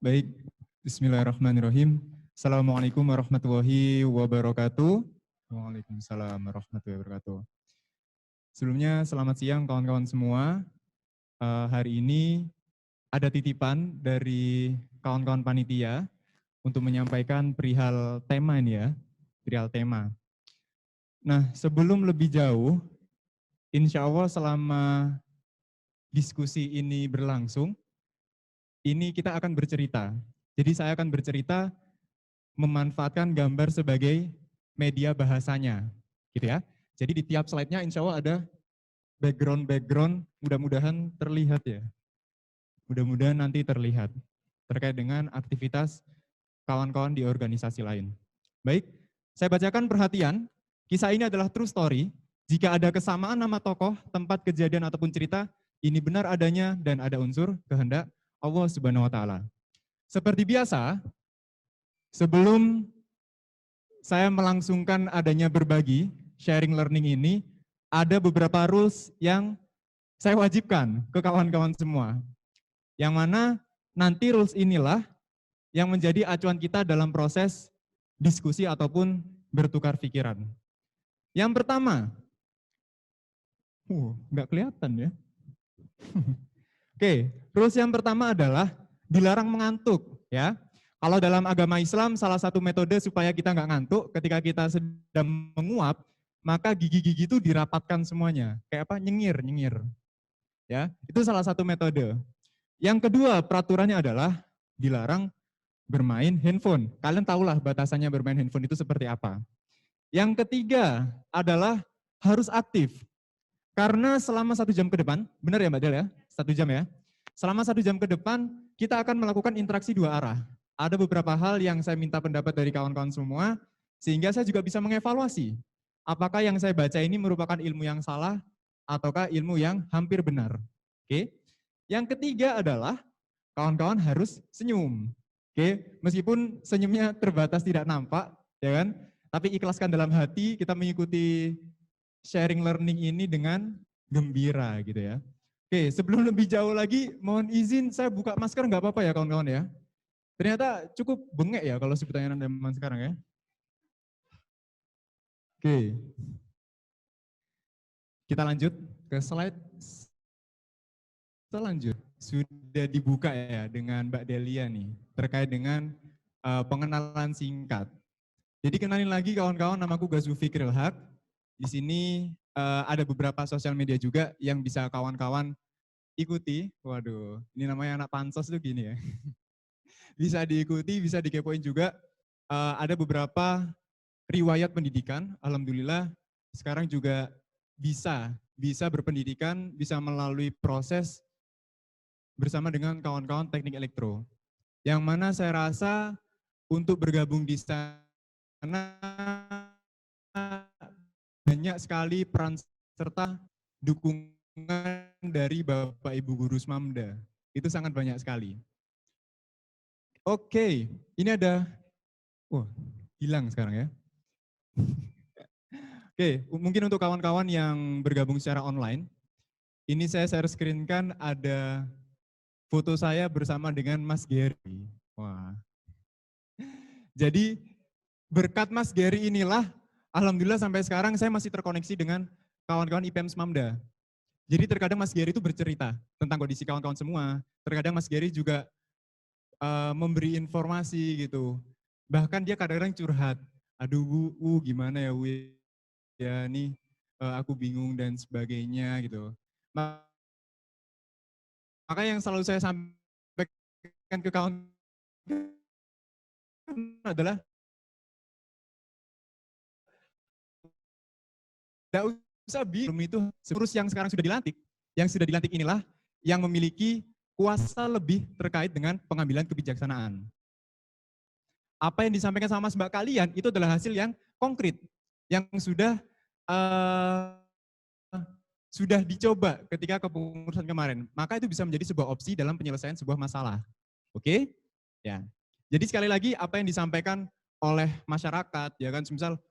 Baik, bismillahirrahmanirrahim. Assalamualaikum warahmatullahi wabarakatuh. Waalaikumsalam warahmatullahi wabarakatuh. Sebelumnya selamat siang kawan-kawan semua. Hari ini ada titipan dari kawan-kawan panitia untuk menyampaikan perihal tema ini ya, perihal tema. Nah, sebelum lebih jauh, insya Allah selama diskusi ini berlangsung, ini kita akan bercerita. Jadi saya akan bercerita memanfaatkan gambar sebagai media bahasanya, gitu ya. Jadi di tiap slide-nya insya Allah ada background, mudah-mudahan terlihat ya. Mudah-mudahan nanti terlihat terkait dengan aktivitas kawan-kawan di organisasi lain. Baik, saya bacakan perhatian. Kisah ini adalah true story. Jika ada kesamaan nama tokoh, tempat kejadian ataupun cerita, ini benar adanya dan ada unsur kehendak Allah Subhanahu wa taala. Seperti biasa, sebelum saya melangsungkan adanya berbagi sharing learning ini, ada beberapa rules yang saya wajibkan ke kawan-kawan semua. Yang mana nanti rules inilah yang menjadi acuan kita dalam proses diskusi ataupun bertukar pikiran. Yang pertama, nggak kelihatan ya. Oke, rules yang pertama adalah dilarang mengantuk ya. Kalau dalam agama Islam, salah satu metode supaya kita nggak ngantuk ketika kita sedang menguap, maka gigi-gigi itu dirapatkan semuanya. Kayak apa? Nyengir. Ya, itu salah satu metode. Yang kedua, peraturannya adalah dilarang bermain handphone. Kalian tahulah batasannya bermain handphone itu seperti apa. Yang ketiga adalah harus aktif. Karena selama 1 jam ke depan, benar ya Mbak Del ya? 1 jam ya. Selama 1 jam ke depan, kita akan melakukan interaksi 2 arah. Ada beberapa hal yang saya minta pendapat dari kawan-kawan semua, sehingga saya juga bisa mengevaluasi apakah yang saya baca ini merupakan ilmu yang salah ataukah ilmu yang hampir benar. Oke. Yang ketiga adalah kawan-kawan harus senyum. Oke, meskipun senyumnya terbatas tidak nampak, ya kan? Tapi ikhlaskan dalam hati, kita mengikuti sharing learning ini dengan gembira gitu ya. Oke, sebelum lebih jauh lagi, mohon izin saya buka masker nggak apa-apa ya kawan-kawan ya. Ternyata cukup bengek ya kalau sebutannya zaman sekarang ya. Oke, kita lanjut ke slide selanjutnya. Sudah dibuka ya dengan Mbak Delia nih, terkait dengan pengenalan singkat. Jadi kenalin lagi kawan-kawan, namaku Gazu Fikril Haq. Di sini ada beberapa sosial media juga yang bisa kawan-kawan ikuti. Waduh, ini namanya anak pansos tuh gini ya. Bisa diikuti, bisa dikepoin juga. Ada beberapa riwayat pendidikan, alhamdulillah sekarang juga bisa berpendidikan, bisa melalui proses bersama dengan kawan-kawan teknik elektro. Yang mana saya rasa untuk bergabung di sana banyak sekali peran serta dukungan dari Bapak Ibu Guru Smamda. Itu sangat banyak sekali. Oke, ini ada, hilang sekarang ya. Oke, mungkin untuk kawan-kawan yang bergabung secara online, ini saya share screen-kan ada foto saya bersama dengan Mas Gary. Wah. Jadi berkat Mas Gary inilah, alhamdulillah sampai sekarang saya masih terkoneksi dengan kawan-kawan IPM Smamda. Jadi terkadang Mas Gary itu bercerita tentang kondisi kawan-kawan semua. Terkadang Mas Gary juga memberi informasi gitu. Bahkan dia kadang-kadang curhat. Aduh Bu, gimana ya Bu? Ya nih aku bingung dan sebagainya gitu. Maka yang selalu saya sampaikan ke kawan adalah tidak usah bingung itu urus yang sekarang sudah dilantik. Yang sudah dilantik inilah yang memiliki kuasa lebih terkait dengan pengambilan kebijaksanaan. Apa yang disampaikan sama Mbak kalian itu adalah hasil yang konkret, yang sudah dicoba ketika kepengurusan kemarin. Maka itu bisa menjadi sebuah opsi dalam penyelesaian sebuah masalah. Oke? Ya. Jadi sekali lagi apa yang disampaikan oleh masyarakat, ya kan, misal,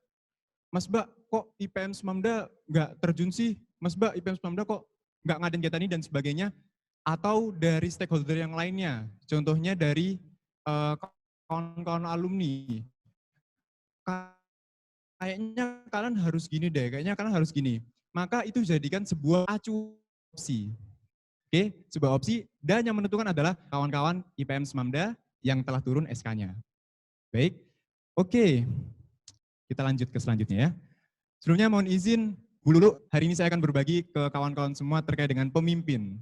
Mas Mbak, kok IPM Smamda nggak terjun sih? Mas Mbak, IPM Smamda kok nggak ngadain kegiatan ini dan sebagainya? Atau dari stakeholder yang lainnya, contohnya dari kawan-kawan alumni, kayaknya kalian harus gini deh, kayaknya kalian harus gini. Maka itu jadikan sebuah acuan opsi. Oke, sebuah opsi dan yang menentukan adalah kawan-kawan IPM Semamda yang telah turun SK-nya. Baik, oke. Kita lanjut ke selanjutnya ya. Sebelumnya mohon izin, Bu Lulu, hari ini saya akan berbagi ke kawan-kawan semua terkait dengan pemimpin.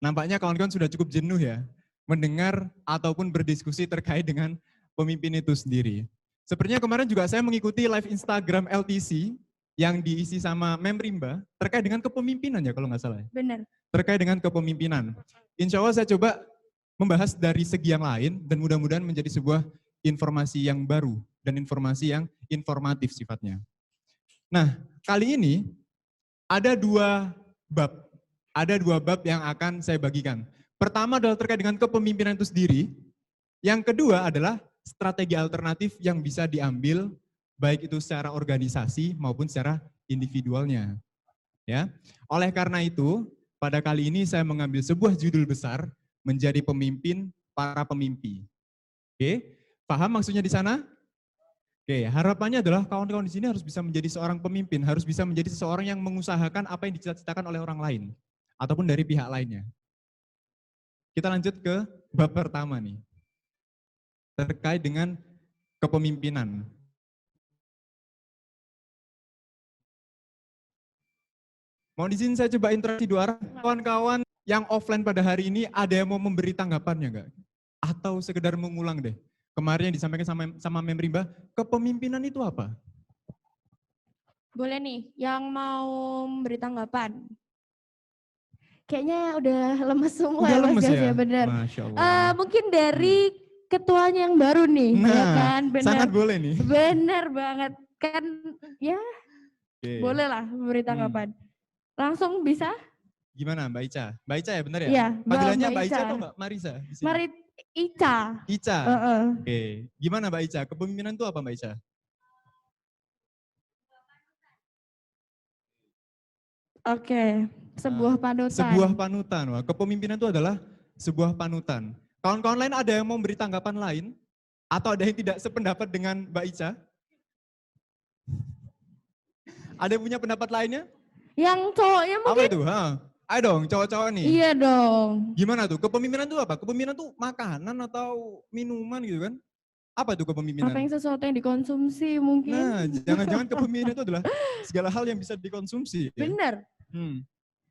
Nampaknya kawan-kawan sudah cukup jenuh ya, mendengar ataupun berdiskusi terkait dengan pemimpin itu sendiri. Sepertinya kemarin juga saya mengikuti live Instagram LTC yang diisi sama Mem Rimba terkait dengan kepemimpinan ya kalau nggak salah. Benar. Terkait dengan kepemimpinan. Insya Allah saya coba membahas dari segi yang lain dan mudah-mudahan menjadi sebuah informasi yang baru dan informasi yang informatif sifatnya. Nah, kali ini ada dua bab. Ada dua bab yang akan saya bagikan. Pertama adalah terkait dengan kepemimpinan itu sendiri. Yang kedua adalah strategi alternatif yang bisa diambil baik itu secara organisasi maupun secara individualnya. Ya. Oleh karena itu, pada kali ini saya mengambil sebuah judul besar, menjadi pemimpin para pemimpi. Oke, paham maksudnya di sana? Oke, harapannya adalah kawan-kawan di sini harus bisa menjadi seorang pemimpin, harus bisa menjadi seseorang yang mengusahakan apa yang dicita-citakan oleh orang lain, ataupun dari pihak lainnya. Kita lanjut ke bab pertama nih, terkait dengan kepemimpinan. Mohon izin saya coba interaksi dua arah. Kawan-kawan yang offline pada hari ini ada yang mau memberi tanggapannya enggak? Atau sekedar mengulang deh. Kemarin yang disampaikan sama Mem Rimba, kepemimpinan itu apa? Boleh nih, yang mau beri tanggapan. Kayaknya udah lemes semua Udah ya Mas lemes Gas ya? ya, benar. Masya Allah. Mungkin dari ketuanya yang baru nih, Nah, ya kan? Benar. sangat boleh nih. Benar banget. Kan ya boleh lah memberi Hmm. tanggapan. Langsung bisa? Gimana Mbak Ica? Mbak Ica ya benar ya? Iya, Panggilannya Mbak Mbak Ica Ica. atau Mbak Marisa? Di sini? Mari Ica. Ica. Heeh. Oke. Gimana Mbak Ica? Kepemimpinan itu apa Mbak Ica? Oke, sebuah panutan. Sebuah panutan. Wah, kepemimpinan itu adalah sebuah panutan. Kawan-kawan lain ada yang mau beri tanggapan lain? Atau ada yang tidak sependapat dengan Mbak Ica? Ada yang punya pendapat lainnya? Yang cowoknya mungkin? Apa itu? Ayo dong, cowok-cowok nih. Iya dong. Gimana tuh? Kepemimpinan itu apa? Kepemimpinan itu makanan atau minuman gitu kan? Apa itu kepemimpinan? Apa yang sesuatu yang dikonsumsi mungkin? Nah, jangan-jangan kepemimpinan itu adalah segala hal yang bisa dikonsumsi. Ya? Bener.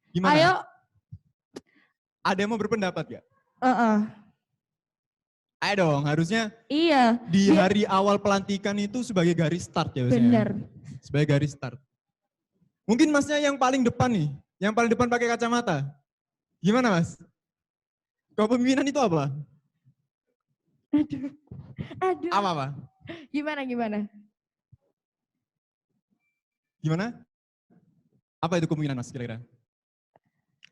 Gimana? Ayo. Ada yang mau berpendapat gak? Ayo dong, harusnya iya. Di hari awal pelantikan itu sebagai garis start ya biasanya. Bener. Sebagai garis start. Mungkin masnya yang paling depan nih, yang paling depan pakai kacamata. Gimana mas? Kepemimpinan itu apa? Aduh. Apa? Gimana? Gimana? Apa itu kepemimpinan mas kira-kira?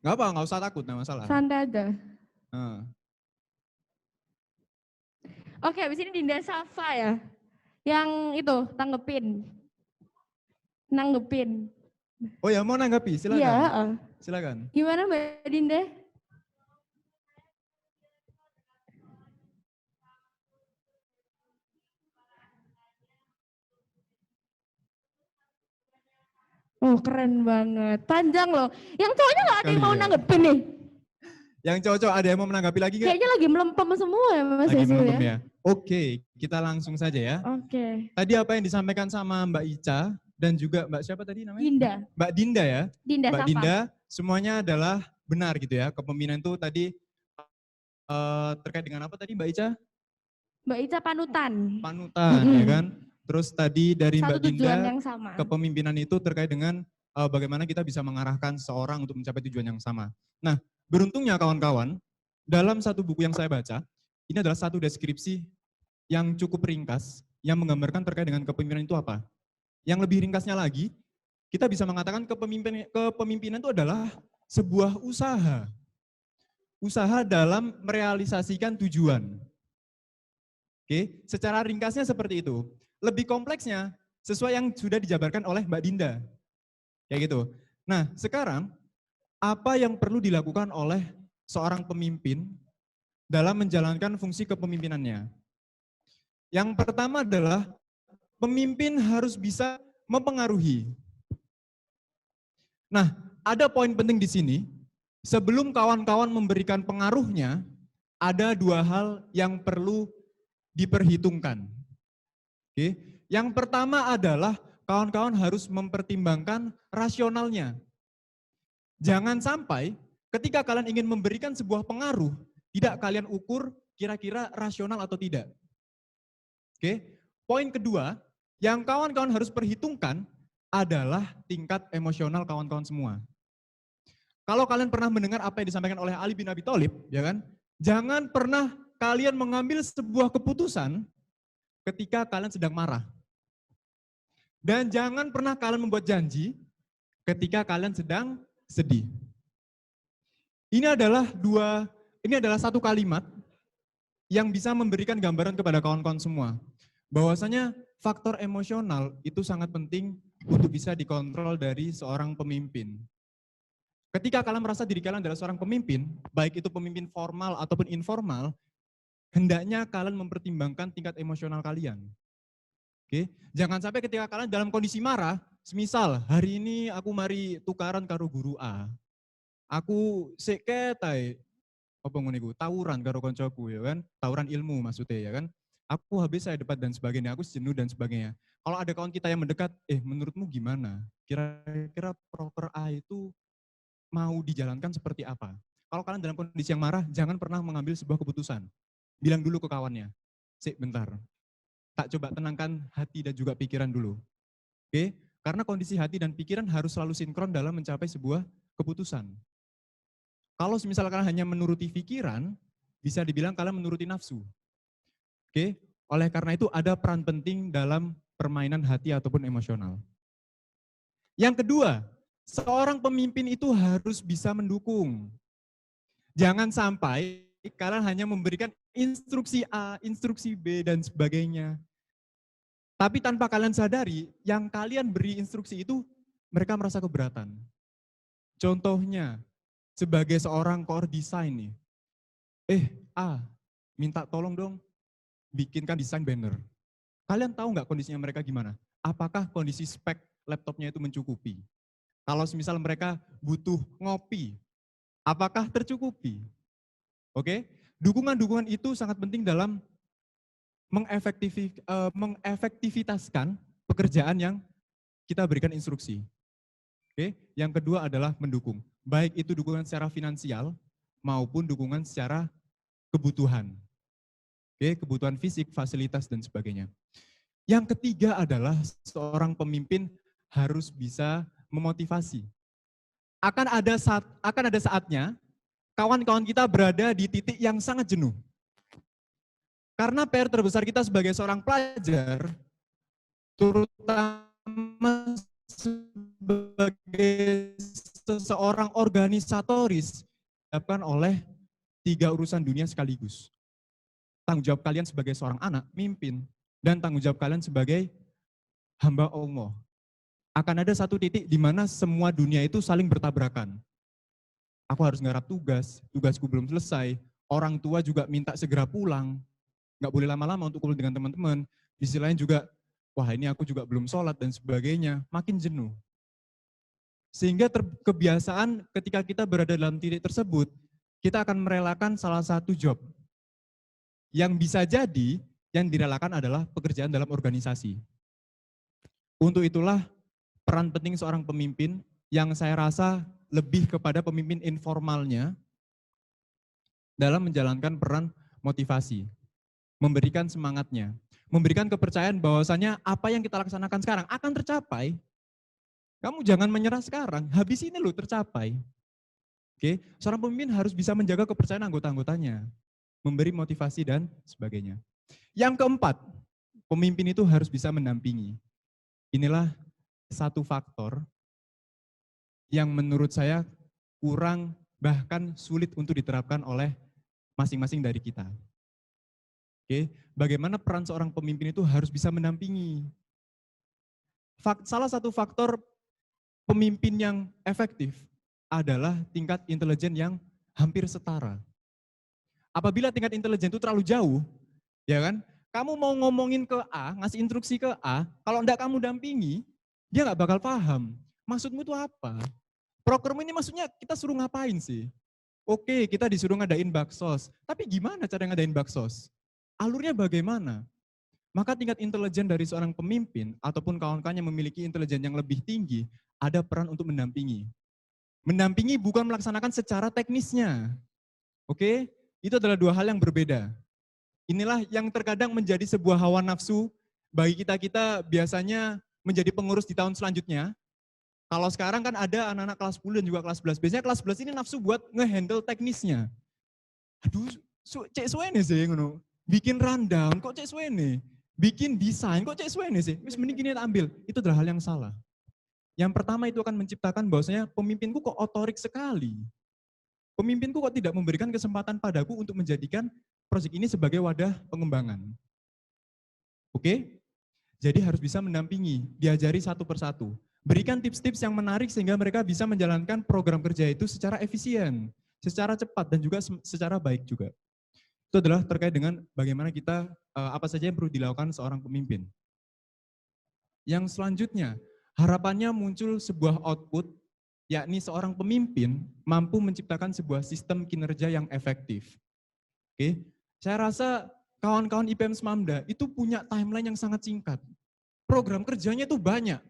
Gak apa, gak usah takut, gak masalah. Santai aja. Oke, habis ini Dinda Safa ya. Yang itu, nanggepin. Oh ya, mau nanggapi, silakan. Iya. Silakan. Gimana Mbak Dinda? Oh keren banget, panjang loh. Yang cowoknya nggak ada yang mau nanggepin nih? Yang cowok ada yang mau menanggapi lagi nggak? Kayaknya lagi melempem semua ya Mas Lagi Yesu melempem ya. Oke, kita langsung saja ya. Oke. Tadi apa yang disampaikan sama Mbak Ica dan juga Mbak siapa tadi namanya? Dinda. Mbak Dinda ya. Dinda Mbak Safa. Dinda, semuanya adalah benar gitu ya. Kepemimpinan itu tadi terkait dengan apa tadi Mbak Ica? Mbak Ica panutan. Panutan ya kan. Terus tadi dari Satu Mbak Dinda, yang sama. kepemimpinan itu terkait dengan bagaimana kita bisa mengarahkan seorang untuk mencapai tujuan yang sama. Nah, beruntungnya kawan-kawan, dalam satu buku yang saya baca, ini adalah satu deskripsi yang cukup ringkas, yang menggambarkan terkait dengan kepemimpinan itu apa. Yang lebih ringkasnya lagi, kita bisa mengatakan kepemimpinan itu adalah sebuah usaha. Usaha dalam merealisasikan tujuan. Oke, secara ringkasnya seperti itu. Lebih kompleksnya, sesuai yang sudah dijabarkan oleh Mbak Dinda. Kayak gitu. Nah, sekarang apa yang perlu dilakukan oleh seorang pemimpin dalam menjalankan fungsi kepemimpinannya. Yang pertama adalah pemimpin harus bisa mempengaruhi. Nah, ada poin penting di sini. Sebelum kawan-kawan memberikan pengaruhnya, ada dua hal yang perlu diperhitungkan. Oke. Yang pertama adalah kawan-kawan harus mempertimbangkan rasionalnya. Jangan sampai ketika kalian ingin memberikan sebuah pengaruh, tidak kalian ukur kira-kira rasional atau tidak. Oke. Poin kedua, yang kawan-kawan harus perhitungkan adalah tingkat emosional kawan-kawan semua. Kalau kalian pernah mendengar apa yang disampaikan oleh Ali bin Abi Thalib, ya kan? Jangan pernah kalian mengambil sebuah keputusan ketika kalian sedang marah. Dan jangan pernah kalian membuat janji ketika kalian sedang sedih. Ini adalah satu kalimat yang bisa memberikan gambaran kepada kawan-kawan semua. Bahwasanya faktor emosional itu sangat penting untuk bisa dikontrol dari seorang pemimpin. Ketika kalian merasa diri kalian adalah seorang pemimpin, baik itu pemimpin formal ataupun informal, hendaknya kalian mempertimbangkan tingkat emosional kalian. Oke, jangan sampai ketika kalian dalam kondisi marah, semisal hari ini aku mari tukaran karo guru A. Aku seketai apa ngene tawuran karo koncoku ya kan, tawuran ilmu maksudnya ya kan. Aku habis saya debat dan sebagainya, aku jenuh dan sebagainya. Kalau ada kawan kita yang mendekat, menurutmu gimana? Kira-kira proker A itu mau dijalankan seperti apa? Kalau kalian dalam kondisi yang marah, jangan pernah mengambil sebuah keputusan. Bilang dulu ke kawannya, sik bentar, tak coba tenangkan hati dan juga pikiran dulu. Oke? Karena kondisi hati dan pikiran harus selalu sinkron dalam mencapai sebuah keputusan. Kalau misalnya kalian hanya menuruti pikiran, bisa dibilang kalian menuruti nafsu. Oke? Oleh karena itu ada peran penting dalam permainan hati ataupun emosional. Yang kedua, seorang pemimpin itu harus bisa mendukung. Jangan sampai kalian hanya memberikan instruksi A, instruksi B, dan sebagainya. Tapi tanpa kalian sadari, yang kalian beri instruksi itu mereka merasa keberatan. Contohnya, sebagai seorang core design nih, A, minta tolong dong bikinkan desain banner. Kalian tahu nggak kondisinya mereka gimana? Apakah kondisi spek laptopnya itu mencukupi? Kalau misal mereka butuh ngopi, apakah tercukupi? Oke, dukungan-dukungan itu sangat penting dalam mengefektivitaskan pekerjaan yang kita berikan instruksi. Oke, yang kedua adalah mendukung. Baik itu dukungan secara finansial maupun dukungan secara kebutuhan. Oke, kebutuhan fisik, fasilitas, dan sebagainya. Yang ketiga adalah seorang pemimpin harus bisa memotivasi. Akan ada saatnya kawan-kawan kita berada di titik yang sangat jenuh. Karena PR terbesar kita sebagai seorang pelajar, terutama sebagai seseorang organisatoris, dihadapkan oleh 3 urusan dunia sekaligus. Tanggung jawab kalian sebagai seorang anak, mimpin, dan tanggung jawab kalian sebagai hamba Allah. Akan ada satu titik di mana semua dunia itu saling bertabrakan. Aku harus nggarap tugas, tugasku belum selesai, orang tua juga minta segera pulang, nggak boleh lama-lama untuk kumpul dengan teman-teman. Di sisi lain juga, wah ini aku juga belum sholat dan sebagainya, makin jenuh. Sehingga kebiasaan ketika kita berada dalam titik tersebut, kita akan merelakan salah satu job. Yang bisa jadi, yang direlakan adalah pekerjaan dalam organisasi. Untuk itulah peran penting seorang pemimpin yang saya rasa lebih kepada pemimpin informalnya dalam menjalankan peran motivasi. Memberikan semangatnya, memberikan kepercayaan bahwasanya apa yang kita laksanakan sekarang akan tercapai. Kamu jangan menyerah sekarang, habis ini loh tercapai. Oke, seorang pemimpin harus bisa menjaga kepercayaan anggota-anggotanya, memberi motivasi dan sebagainya. Yang keempat, pemimpin itu harus bisa mendampingi. Inilah satu faktor yang menurut saya kurang bahkan sulit untuk diterapkan oleh masing-masing dari kita. Oke, bagaimana peran seorang pemimpin itu harus bisa mendampingi. Salah satu faktor pemimpin yang efektif adalah tingkat intelijen yang hampir setara. Apabila tingkat intelijen itu terlalu jauh, ya kan? Kamu mau ngomongin ke A, ngasih instruksi ke A, kalau enggak kamu dampingi, dia nggak bakal paham. Maksudmu itu apa? Program ini maksudnya kita suruh ngapain sih? Oke, kita disuruh ngadain baksos. Tapi gimana cara ngadain baksos? Alurnya bagaimana? Maka tingkat intelijen dari seorang pemimpin ataupun kawan-kawan yang memiliki intelijen yang lebih tinggi, ada peran untuk mendampingi. Mendampingi bukan melaksanakan secara teknisnya. Oke? Itu adalah dua hal yang berbeda. Inilah yang terkadang menjadi sebuah hawa nafsu bagi kita-kita biasanya menjadi pengurus di tahun selanjutnya. Kalau sekarang kan ada anak-anak kelas 10 dan juga kelas 11. Biasanya kelas 11 ini nafsu buat ngehandle teknisnya. Aduh, cek suene sih ngono. Bikin rundown kok cek suene. Bikin desain kok cek suene sih. Wis mending gini ambil. Itu adalah hal yang salah. Yang pertama itu akan menciptakan bahwasanya pemimpinku kok otorik sekali. Pemimpinku kok tidak memberikan kesempatan padaku untuk menjadikan proyek ini sebagai wadah pengembangan. Oke? Jadi harus bisa mendampingi, diajari satu persatu. Berikan tips-tips yang menarik sehingga mereka bisa menjalankan program kerja itu secara efisien, secara cepat dan juga secara baik juga. Itu adalah terkait dengan bagaimana kita, apa saja yang perlu dilakukan seorang pemimpin. Yang selanjutnya, harapannya muncul sebuah output, yakni seorang pemimpin mampu menciptakan sebuah sistem kinerja yang efektif. Oke, saya rasa kawan-kawan IPM Smamda itu punya timeline yang sangat singkat. Program kerjanya itu banyak.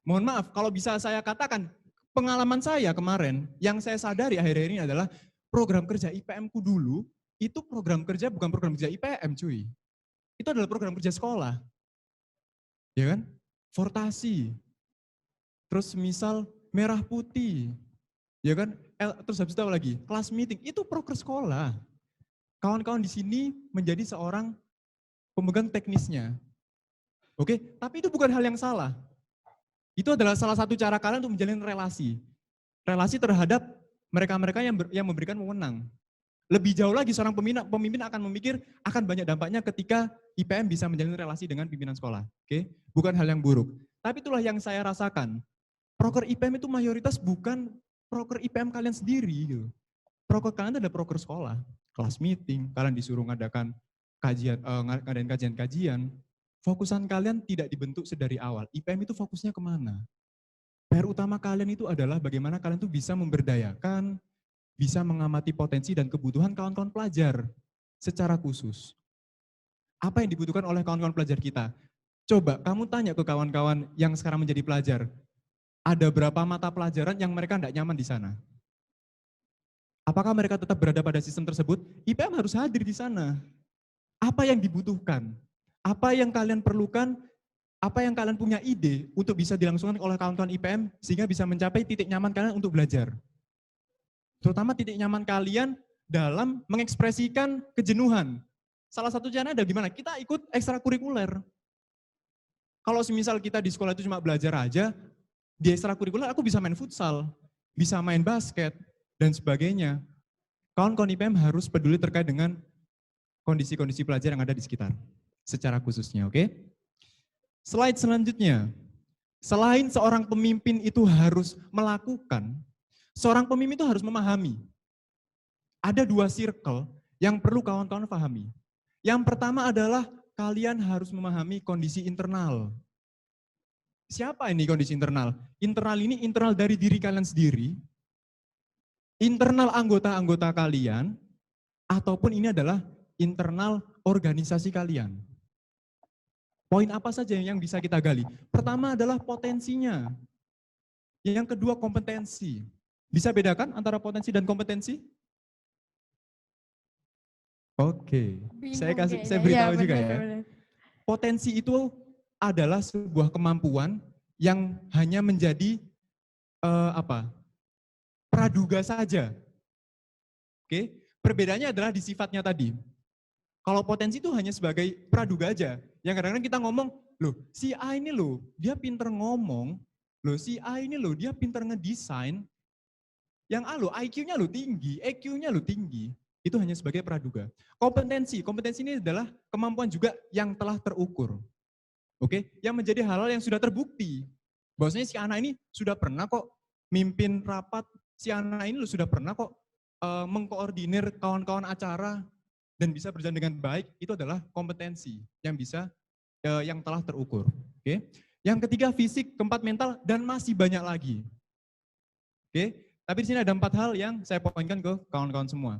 Mohon maaf, kalau bisa saya katakan, pengalaman saya kemarin, yang saya sadari akhir-akhir ini adalah program kerja IPM-ku dulu, itu program kerja bukan program kerja IPM cuy. Itu adalah program kerja sekolah. Ya kan? Fortasi. Terus misal merah putih. Ya kan? Terus habis itu apa lagi? Kelas meeting, itu proker sekolah. Kawan-kawan di sini menjadi seorang pemegang teknisnya. Oke, tapi itu bukan hal yang salah. Itu adalah salah satu cara kalian untuk menjalin relasi. Relasi terhadap mereka-mereka yang memberikan wewenang. Lebih jauh lagi seorang pemimpin akan memikir akan banyak dampaknya ketika IPM bisa menjalin relasi dengan pimpinan sekolah. Oke, bukan hal yang buruk. Tapi itulah yang saya rasakan. Proker IPM itu mayoritas bukan proker IPM kalian sendiri gitu. Proker kalian itu adalah proker sekolah. Kelas meeting, kalian disuruh ngadakan ngadain kajian-kajian. Fokusan kalian tidak dibentuk sedari awal. IPM itu fokusnya kemana? PR utama kalian itu adalah bagaimana kalian tuh bisa memberdayakan, bisa mengamati potensi dan kebutuhan kawan-kawan pelajar secara khusus. Apa yang dibutuhkan oleh kawan-kawan pelajar kita? Coba kamu tanya ke kawan-kawan yang sekarang menjadi pelajar, ada berapa mata pelajaran yang mereka tidak nyaman di sana? Apakah mereka tetap berada pada sistem tersebut? IPM harus hadir di sana. Apa yang dibutuhkan? Apa yang kalian perlukan? Apa yang kalian punya ide untuk bisa dilangsungkan oleh kawan-kawan IPM sehingga bisa mencapai titik nyaman kalian untuk belajar? Terutama titik nyaman kalian dalam mengekspresikan kejenuhan. Salah satu caranya ada gimana? Kita ikut ekstrakurikuler. Kalau semisal kita di sekolah itu cuma belajar aja, di ekstrakurikuler aku bisa main futsal, bisa main basket, dan sebagainya. Kawan-kawan IPM harus peduli terkait dengan kondisi-kondisi pelajar yang ada di sekitar. Secara khususnya, oke? Slide selanjutnya. Selain seorang pemimpin itu harus melakukan, seorang pemimpin itu harus memahami. Ada dua circle yang perlu kawan-kawan pahami. Yang pertama adalah kalian harus memahami kondisi internal. Siapa ini kondisi internal? Internal ini internal dari diri kalian sendiri, internal anggota-anggota kalian, ataupun ini adalah internal organisasi kalian. Poin apa saja yang bisa kita gali? Pertama adalah potensinya. Yang kedua kompetensi. Bisa bedakan antara potensi dan kompetensi? Oke, saya beritahu juga ya. Potensi itu adalah sebuah kemampuan yang hanya menjadi praduga saja. Oke, perbedaannya adalah di sifatnya tadi. Kalau potensi itu hanya sebagai praduga aja. Yang kadang-kadang kita ngomong, loh si A ini loh, dia pinter ngomong, loh si A ini loh, dia pinter ngedesain, yang A loh, IQ-nya loh tinggi, EQ-nya loh tinggi. Itu hanya sebagai praduga. Kompetensi ini adalah kemampuan juga yang telah terukur. Oke, yang menjadi hal-hal yang sudah terbukti. Bahwasanya si anak ini sudah pernah kok mimpin rapat, si anak ini loh sudah pernah kok mengkoordinir kawan-kawan acara, dan bisa berjalan dengan baik itu adalah kompetensi yang telah terukur. Oke. Yang ketiga fisik, keempat mental, dan masih banyak lagi. Oke. Tapi di sini ada 4 hal yang saya poinkan ke kawan-kawan semua.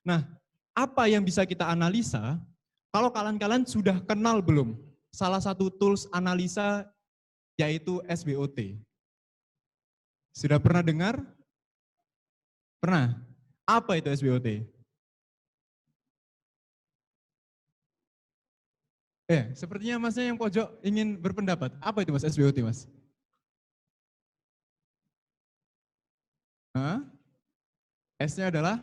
Nah, apa yang bisa kita analisa kalau kalian sudah kenal belum salah satu tools analisa yaitu SWOT? Sudah pernah dengar? Pernah? Apa itu SWOT? Sepertinya masnya yang pojok ingin berpendapat. Apa itu mas SWOT mas? Hah? S-nya adalah?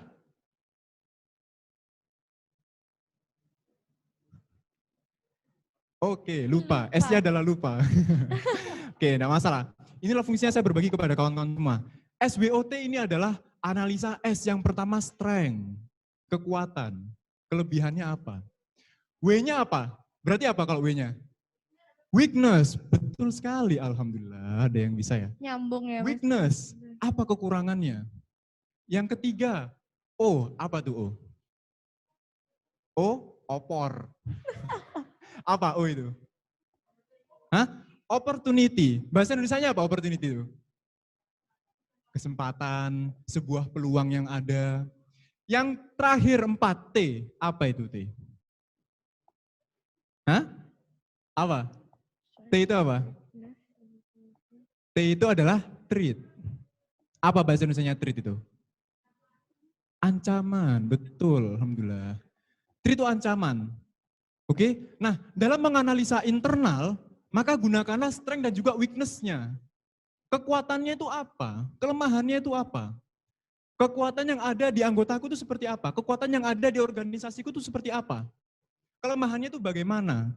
Oke, lupa. S-nya adalah lupa. Oke, enggak masalah. Inilah fungsinya saya berbagi kepada kawan-kawan semua. SWOT ini adalah analisa S yang pertama strength, kekuatan. Kelebihannya apa? W-nya apa? Berarti apa kalau W-nya? Weakness. Betul sekali, alhamdulillah ada yang bisa ya. Nyambung ya mas. Weakness, apa kekurangannya? Yang ketiga, O, apa tuh O? O, opor. Apa O itu? Hah? Opportunity. Bahasa Indonesianya apa opportunity itu? Kesempatan, sebuah peluang yang ada. Yang terakhir 4, T. Apa itu T? Hah? Apa? T itu apa? T itu adalah treat. Apa bahasa Indonesianya treat itu? Ancaman, betul, alhamdulillah. Treat itu ancaman. Oke, nah dalam menganalisa internal, maka gunakanlah strength dan juga weakness-nya. Kekuatannya itu apa? Kelemahannya itu apa? Kekuatan yang ada di anggotaku itu seperti apa? Kekuatan yang ada di organisasiku itu seperti apa? Kelemahannya itu bagaimana?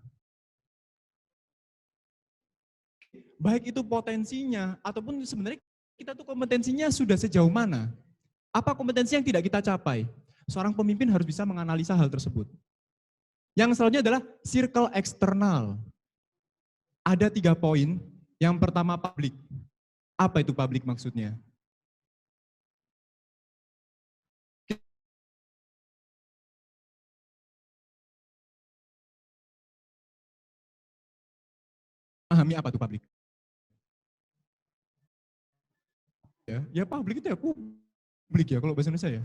Baik itu potensinya, ataupun sebenarnya kita tuh kompetensinya sudah sejauh mana? Apa kompetensi yang tidak kita capai? Seorang pemimpin harus bisa menganalisa hal tersebut. Yang selanjutnya adalah circle eksternal. Ada 3 poin. Yang pertama publik. Apa itu publik maksudnya? Pahami apa itu publik? Ya publik itu ya publik ya kalau bahasa Indonesia ya.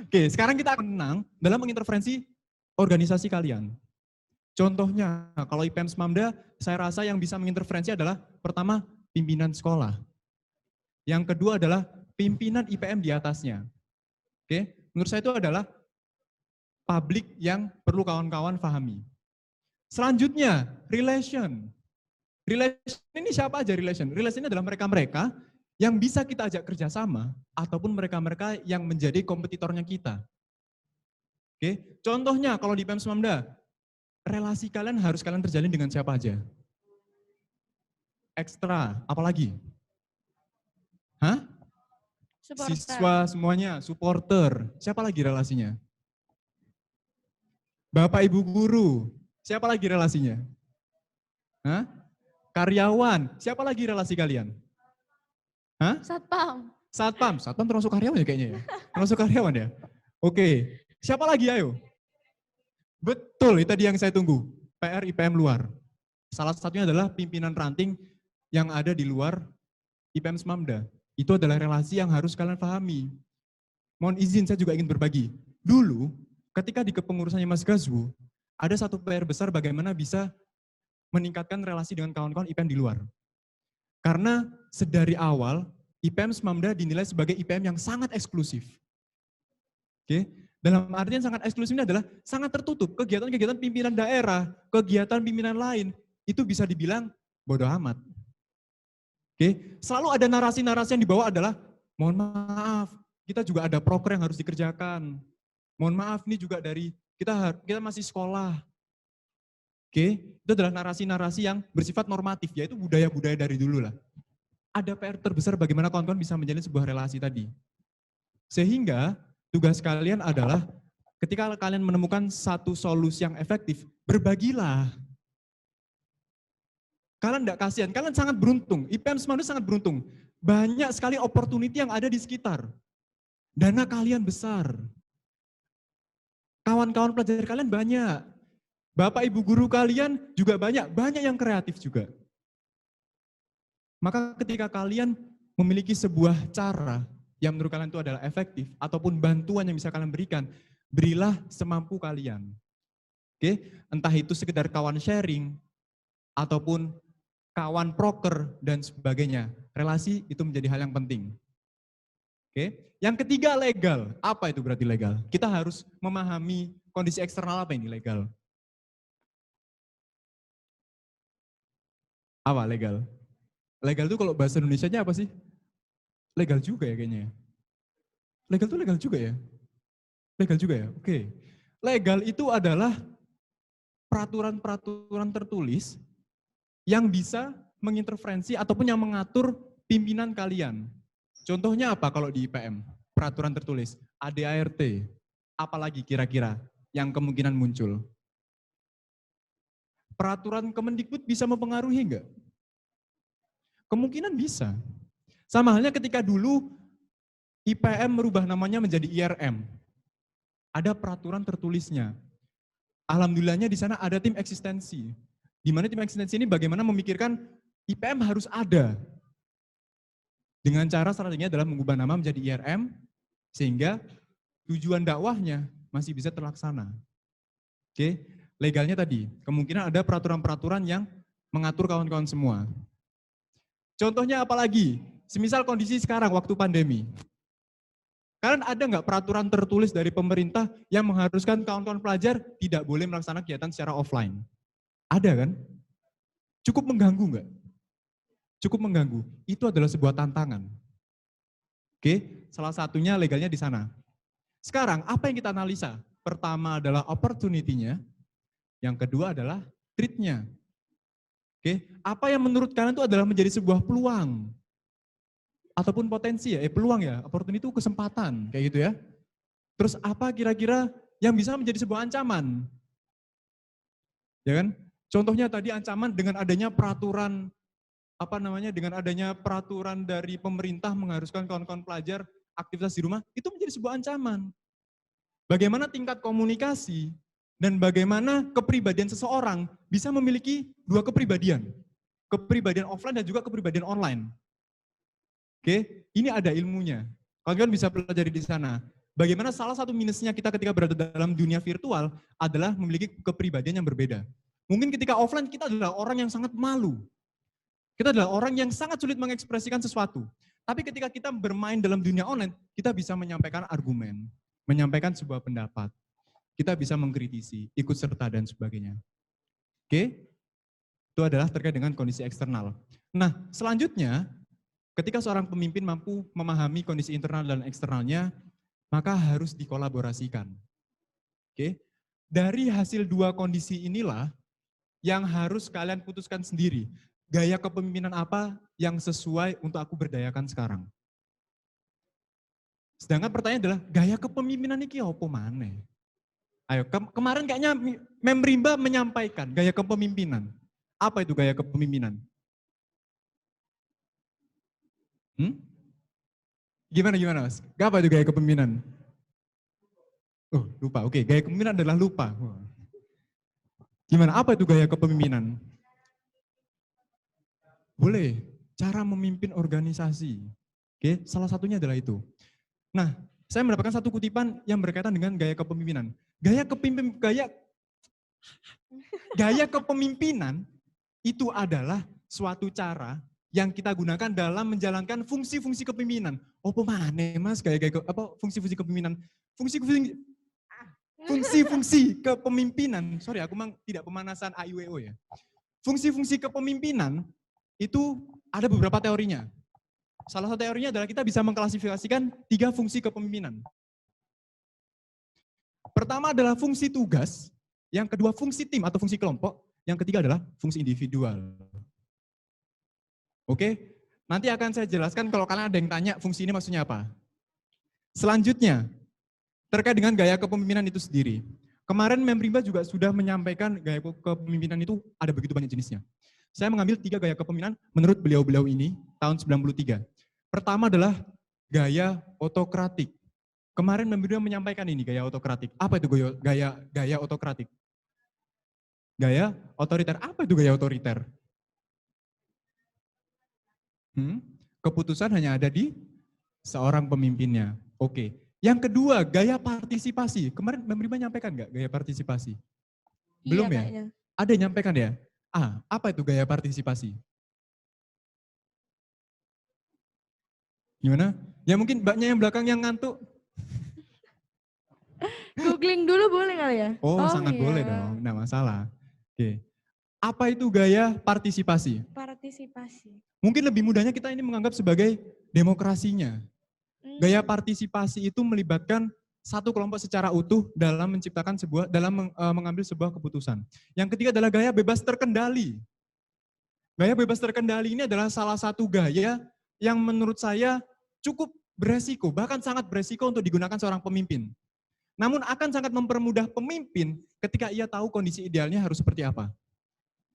Oke, sekarang kita akan menang dalam menginterferensi organisasi kalian. Contohnya, kalau IPM Smamda, saya rasa yang bisa menginterferensi adalah pertama, pimpinan sekolah. Yang kedua adalah pimpinan IPM di atasnya. Oke, menurut saya itu adalah publik yang perlu kawan-kawan pahami. Selanjutnya, relation. Relation ini siapa aja relation? Relation ini adalah mereka-mereka yang bisa kita ajak kerjasama ataupun mereka-mereka yang menjadi kompetitornya kita. Oke, contohnya kalau di IPM Smamda, relasi kalian harus kalian terjalin dengan siapa aja? Ekstra, apalagi? Hah? Supporter. Siswa semuanya, supporter. Siapa lagi relasinya? Bapak Ibu guru. Siapa lagi relasinya? Hah? Karyawan. Siapa lagi relasi kalian? Hah? Satpam. Satpam. Satpam termasuk karyawan ya kayaknya ya? Termasuk karyawan ya? Oke. Siapa lagi ayo? Betul, itu tadi yang saya tunggu. PR IPM luar. Salah satunya adalah pimpinan ranting yang ada di luar IPM Smamda. Itu adalah relasi yang harus kalian pahami. Mohon izin saya juga ingin berbagi. Dulu, ketika di kepengurusannya Mas Gazwu, ada satu PR besar bagaimana bisa meningkatkan relasi dengan kawan-kawan IPM di luar. Karena sedari awal, IPM Smamda dinilai sebagai IPM yang sangat eksklusif. Oke, dalam artian sangat eksklusif ini adalah sangat tertutup. Kegiatan-kegiatan pimpinan daerah, kegiatan pimpinan lain, itu bisa dibilang bodoh amat. Oke, selalu ada narasi-narasi yang dibawa adalah, mohon maaf, kita juga ada proker yang harus dikerjakan. Mohon maaf, ini juga dari kita masih sekolah. Oke, itu adalah narasi-narasi yang bersifat normatif, yaitu budaya-budaya dari dulu lah. Ada PR terbesar bagaimana kawan-kawan bisa menjalin sebuah relasi tadi. Sehingga tugas kalian adalah ketika kalian menemukan satu solusi yang efektif, berbagilah. Kalian enggak kasihan, kalian sangat beruntung. IPM Semandu sangat beruntung. Banyak sekali opportunity yang ada di sekitar. Dana kalian besar. Kawan-kawan pelajar kalian banyak. Bapak ibu guru kalian juga banyak. Banyak yang kreatif juga. Maka ketika kalian memiliki sebuah cara yang menurut kalian itu adalah efektif, ataupun bantuan yang bisa kalian berikan, berilah semampu kalian. Oke, entah itu sekedar kawan sharing, ataupun kawan proker, dan sebagainya. Relasi itu menjadi hal yang penting. Oke, yang ketiga legal. Apa itu berarti legal? Kita harus memahami kondisi eksternal apa ini legal. Apa legal? Legal itu kalau bahasa Indonesianya apa sih? Legal juga ya kayaknya. Legal itu legal juga ya? Legal juga ya? Oke. Legal itu adalah peraturan-peraturan tertulis yang bisa menginterferensi ataupun yang mengatur pimpinan kalian. Contohnya apa kalau di IPM? Peraturan tertulis, ADART, apalagi kira-kira yang kemungkinan muncul? Peraturan Kemendikbud bisa mempengaruhi enggak? Kemungkinan bisa. Sama halnya ketika dulu IPM merubah namanya menjadi IRM. Ada peraturan tertulisnya. Alhamdulillahnya di sana ada tim eksistensi. Di mana tim eksistensi ini bagaimana memikirkan IPM harus ada. Dengan cara strateginya adalah mengubah nama menjadi IRM, sehingga tujuan dakwahnya masih bisa terlaksana. Oke, legalnya tadi, kemungkinan ada peraturan-peraturan yang mengatur kawan-kawan semua. Contohnya apalagi? Semisal kondisi sekarang waktu pandemi. Kalian ada nggak peraturan tertulis dari pemerintah yang mengharuskan kawan-kawan pelajar tidak boleh melaksanakan kegiatan secara offline? Ada kan? Cukup mengganggu nggak? Cukup mengganggu. Itu adalah sebuah tantangan. Oke, salah satunya legalnya di sana. Sekarang apa yang kita analisa? Pertama adalah opportunity-nya, yang kedua adalah threat-nya. Oke, apa yang menurut kalian itu adalah menjadi sebuah peluang ataupun potensi ya, peluang ya, opportunity itu kesempatan, kayak gitu ya. Terus apa kira-kira yang bisa menjadi sebuah ancaman? Ya kan? Contohnya tadi ancaman dengan adanya peraturan dengan adanya peraturan dari pemerintah mengharuskan kawan-kawan pelajar aktivitas di rumah, itu menjadi sebuah ancaman. Bagaimana tingkat komunikasi dan bagaimana kepribadian seseorang bisa memiliki dua kepribadian. Kepribadian offline dan juga kepribadian online. Oke, ini ada ilmunya. Kalian bisa pelajari di sana. Bagaimana salah satu minusnya kita ketika berada dalam dunia virtual adalah memiliki kepribadian yang berbeda. Mungkin ketika offline kita adalah orang yang sangat malu. Kita adalah orang yang sangat sulit mengekspresikan sesuatu. Tapi ketika kita bermain dalam dunia online, kita bisa menyampaikan argumen, menyampaikan sebuah pendapat. Kita bisa mengkritisi, ikut serta dan sebagainya. Oke? Itu adalah terkait dengan kondisi eksternal. Nah, selanjutnya ketika seorang pemimpin mampu memahami kondisi internal dan eksternalnya, maka harus dikolaborasikan. Oke? Dari hasil dua kondisi inilah yang harus kalian putuskan sendiri. Gaya kepemimpinan apa yang sesuai untuk aku berdayakan sekarang. Sedangkan pertanyaan adalah, gaya kepemimpinan ini apa mana? Ayo, kemarin kayaknya Memrimba menyampaikan gaya kepemimpinan. Apa itu gaya kepemimpinan? Gimana Mas? Apa itu gaya kepemimpinan? Oh, lupa. Oke, gaya kepemimpinan adalah lupa. Gimana? Apa itu gaya kepemimpinan? Boleh, cara memimpin organisasi. Oke, salah satunya adalah itu. Nah, saya mendapatkan satu kutipan yang berkaitan dengan gaya kepemimpinan. Gaya kepemimpinan itu adalah suatu cara yang kita gunakan dalam menjalankan fungsi-fungsi kepemimpinan. Oh, pemane Mas, fungsi-fungsi kepemimpinan? Fungsi-fungsi kepemimpinan. Sorry, aku memang tidak pemanasan AIWO ya. Fungsi-fungsi kepemimpinan itu ada beberapa teorinya. Salah satu teorinya adalah kita bisa mengklasifikasikan 3 fungsi kepemimpinan. Pertama adalah fungsi tugas, yang kedua fungsi tim atau fungsi kelompok, yang ketiga adalah fungsi individual. Oke, nanti akan saya jelaskan kalau kalian ada yang tanya fungsi ini maksudnya apa. Selanjutnya, terkait dengan gaya kepemimpinan itu sendiri. Kemarin Memrimba juga sudah menyampaikan gaya kepemimpinan itu ada begitu banyak jenisnya. Saya mengambil 3 gaya kepemimpinan menurut beliau-beliau ini tahun 93. Pertama adalah gaya otokratik. Kemarin beliau menyampaikan ini gaya otokratik. Apa itu gaya otokratik? Gaya otoriter. Apa itu gaya otoriter? Keputusan hanya ada di seorang pemimpinnya. Oke. Yang kedua, gaya partisipasi. Kemarin Mbak Rima nyampaikan nggak gaya partisipasi? Belum ya? Kayaknya. Ada yang nyampaikan ya? Apa itu gaya partisipasi? Gimana? Ya mungkin mbaknya yang belakang yang ngantuk. Googling dulu boleh kali ya? Oh sangat iya. boleh dong, enggak masalah. Oke. Apa itu gaya partisipasi? Partisipasi. Mungkin lebih mudahnya kita ini menganggap sebagai demokrasinya. Gaya partisipasi itu melibatkan satu kelompok secara utuh dalam menciptakan mengambil sebuah keputusan. Yang ketiga adalah gaya bebas terkendali. Gaya bebas terkendali ini adalah salah satu gaya yang menurut saya cukup beresiko, bahkan sangat beresiko untuk digunakan seorang pemimpin. Namun akan sangat mempermudah pemimpin ketika ia tahu kondisi idealnya harus seperti apa.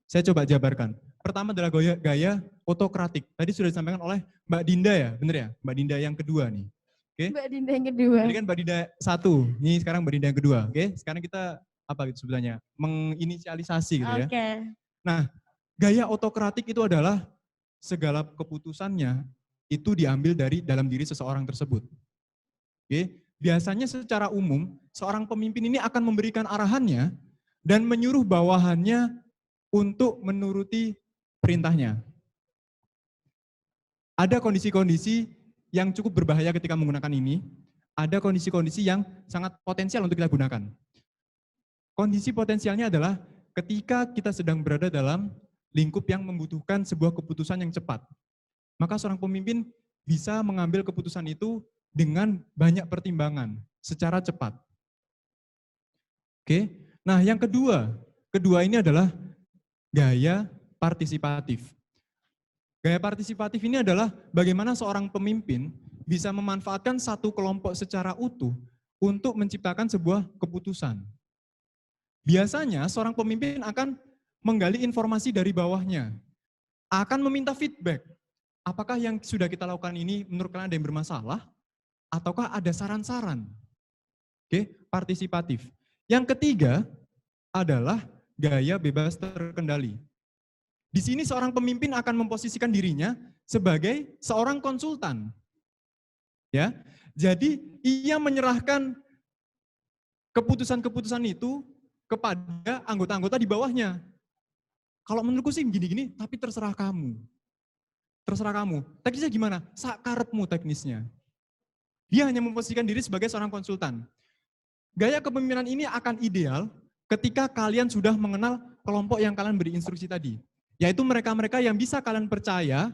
Saya coba jabarkan. Pertama adalah gaya otokratik. Tadi sudah disampaikan oleh Mbak Dinda ya, benar ya? Mbak Dinda yang kedua nih. Oke. Mbak Dinda yang kedua. Tadi kan Mbak Dinda 1, ini sekarang Mbak Dinda yang kedua. Oke, sekarang kita apa gitu sebenarnya? Menginisialisasi gitu ya. Oke. Nah, gaya otokratik itu adalah segala keputusannya itu diambil dari dalam diri seseorang tersebut. Oke, biasanya secara umum seorang pemimpin ini akan memberikan arahannya dan menyuruh bawahannya untuk menuruti perintahnya. Ada kondisi-kondisi yang cukup berbahaya ketika menggunakan ini, ada kondisi-kondisi yang sangat potensial untuk kita gunakan. Kondisi potensialnya adalah ketika kita sedang berada dalam lingkup yang membutuhkan sebuah keputusan yang cepat. Maka seorang pemimpin bisa mengambil keputusan itu dengan banyak pertimbangan secara cepat. Oke. Nah, yang kedua ini adalah gaya partisipatif. Gaya partisipatif ini adalah bagaimana seorang pemimpin bisa memanfaatkan satu kelompok secara utuh untuk menciptakan sebuah keputusan. Biasanya seorang pemimpin akan menggali informasi dari bawahnya, akan meminta feedback. Apakah yang sudah kita lakukan ini menurut kalian ada yang bermasalah? Ataukah ada saran-saran? Oke, partisipatif. Yang ketiga adalah gaya bebas terkendali. Di sini seorang pemimpin akan memposisikan dirinya sebagai seorang konsultan. Ya. Jadi ia menyerahkan keputusan-keputusan itu kepada anggota-anggota di bawahnya. Kalau menurutku sih gini-gini, tapi terserah kamu. Terserah kamu. Teknisnya gimana? Sakarepmu teknisnya. Dia hanya memposisikan diri sebagai seorang konsultan. Gaya kepemimpinan ini akan ideal ketika kalian sudah mengenal kelompok yang kalian beri instruksi tadi. Yaitu mereka-mereka yang bisa kalian percaya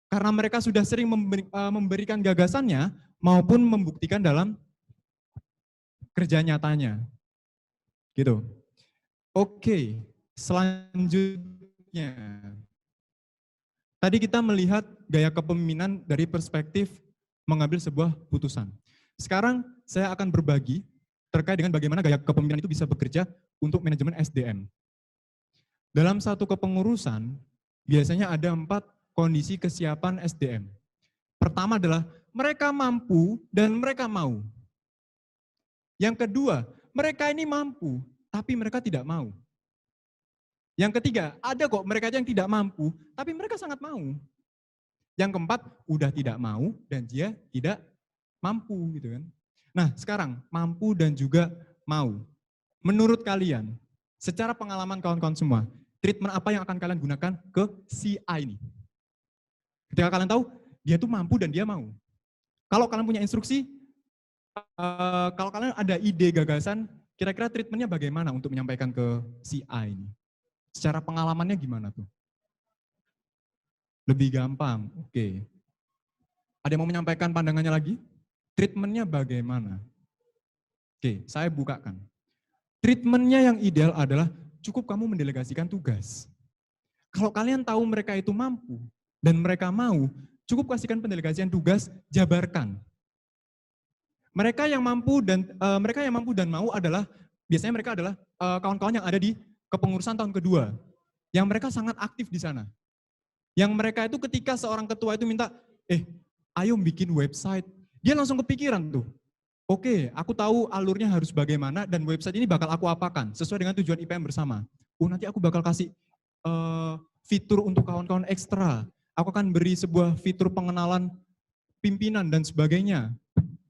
karena mereka sudah sering memberikan gagasannya maupun membuktikan dalam kerja nyatanya. Gitu. Oke, selanjutnya. Tadi kita melihat gaya kepemimpinan dari perspektif mengambil sebuah putusan. Sekarang saya akan berbagi terkait dengan bagaimana gaya kepemimpinan itu bisa bekerja untuk manajemen SDM. Dalam satu kepengurusan, biasanya ada 4 kondisi kesiapan SDM. Pertama adalah mereka mampu dan mereka mau. Yang kedua, mereka ini mampu, tapi mereka tidak mau. Yang ketiga, ada kok mereka yang tidak mampu, tapi mereka sangat mau. Yang keempat, udah tidak mau dan dia tidak mampu gitu kan. Nah sekarang, mampu dan juga mau. Menurut kalian, secara pengalaman kawan-kawan semua, treatment apa yang akan kalian gunakan ke si A ini? Ketika kalian tahu, dia tuh mampu dan dia mau. Kalau kalian punya instruksi, kalau kalian ada ide, gagasan, kira-kira treatmentnya bagaimana untuk menyampaikan ke si A ini? Secara pengalamannya gimana tuh? Lebih gampang, oke. Ada yang mau menyampaikan pandangannya lagi? Treatmentnya bagaimana? Oke, saya bukakan. Treatmentnya yang ideal adalah cukup kamu mendelegasikan tugas. Kalau kalian tahu mereka itu mampu dan mereka mau, cukup kasihkan pendelegasian tugas, jabarkan. Mereka yang mampu dan mau adalah biasanya mereka adalah kawan-kawan yang ada di kepengurusan tahun kedua. Yang mereka sangat aktif di sana. Yang mereka itu ketika seorang ketua itu minta, ayo bikin website. Dia langsung kepikiran tuh. Oke, aku tahu alurnya harus bagaimana dan website ini bakal aku apakan sesuai dengan tujuan IPM bersama. Nanti aku bakal kasih fitur untuk kawan-kawan ekstra. Aku akan beri sebuah fitur pengenalan pimpinan dan sebagainya.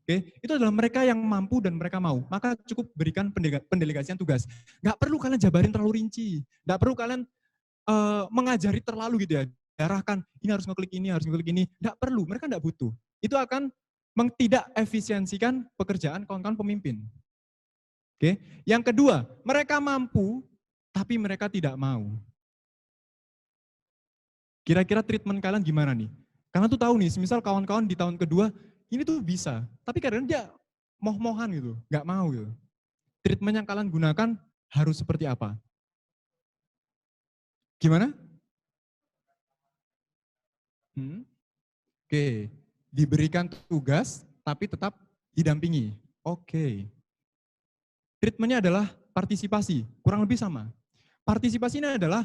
Oke, itu adalah mereka yang mampu dan mereka mau. Maka cukup berikan pendelegasian tugas. Nggak perlu kalian jabarin terlalu rinci. Nggak perlu kalian mengajari terlalu gitu ya. Arahkan, ini harus ngeklik ini, harus ngeklik ini. Nggak perlu, mereka nggak butuh. Itu akan tidak efisiensikan pekerjaan kawan-kawan pemimpin. Oke, yang kedua, mereka mampu, tapi mereka tidak mau. Kira-kira treatment kalian gimana nih? Karena tuh tahu nih, misal kawan-kawan di tahun kedua, ini tuh bisa, tapi kadang dia moh-mohan gitu, nggak mau gitu. Treatment yang kalian gunakan harus seperti apa? Gimana? Oke, diberikan tugas, tapi tetap didampingi. Oke. Treatmentnya adalah partisipasi, kurang lebih sama. Partisipasi ini adalah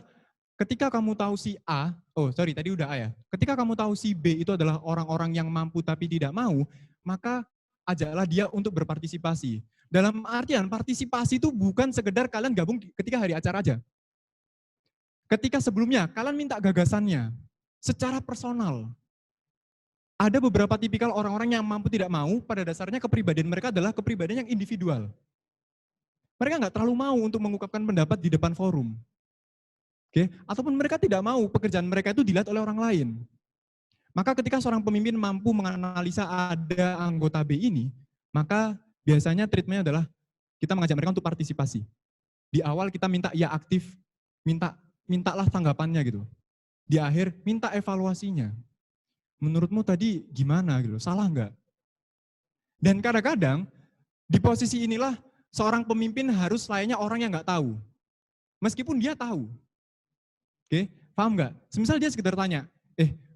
ketika kamu tahu si A, tadi udah A ya. Ketika kamu tahu si B itu adalah orang-orang yang mampu tapi tidak mau, maka ajaklah dia untuk berpartisipasi. Dalam artian partisipasi itu bukan sekedar kalian gabung ketika hari acara aja. Ketika sebelumnya kalian minta gagasannya secara personal. Ada beberapa tipikal orang-orang yang mampu tidak mau, pada dasarnya kepribadian mereka adalah kepribadian yang individual. Mereka nggak terlalu mau untuk mengungkapkan pendapat di depan forum. Oke, ataupun mereka tidak mau pekerjaan mereka itu dilihat oleh orang lain. Maka ketika seorang pemimpin mampu menganalisa ada anggota B ini, maka biasanya treatmentnya adalah kita mengajak mereka untuk partisipasi. Di awal kita minta ya aktif, mintalah tanggapannya gitu. Di akhir minta evaluasinya. Menurutmu tadi gimana gitu, salah nggak? Dan kadang-kadang di posisi inilah seorang pemimpin harus layaknya orang yang nggak tahu. Meskipun dia tahu. Oke, paham nggak? Semisal dia sekedar tanya,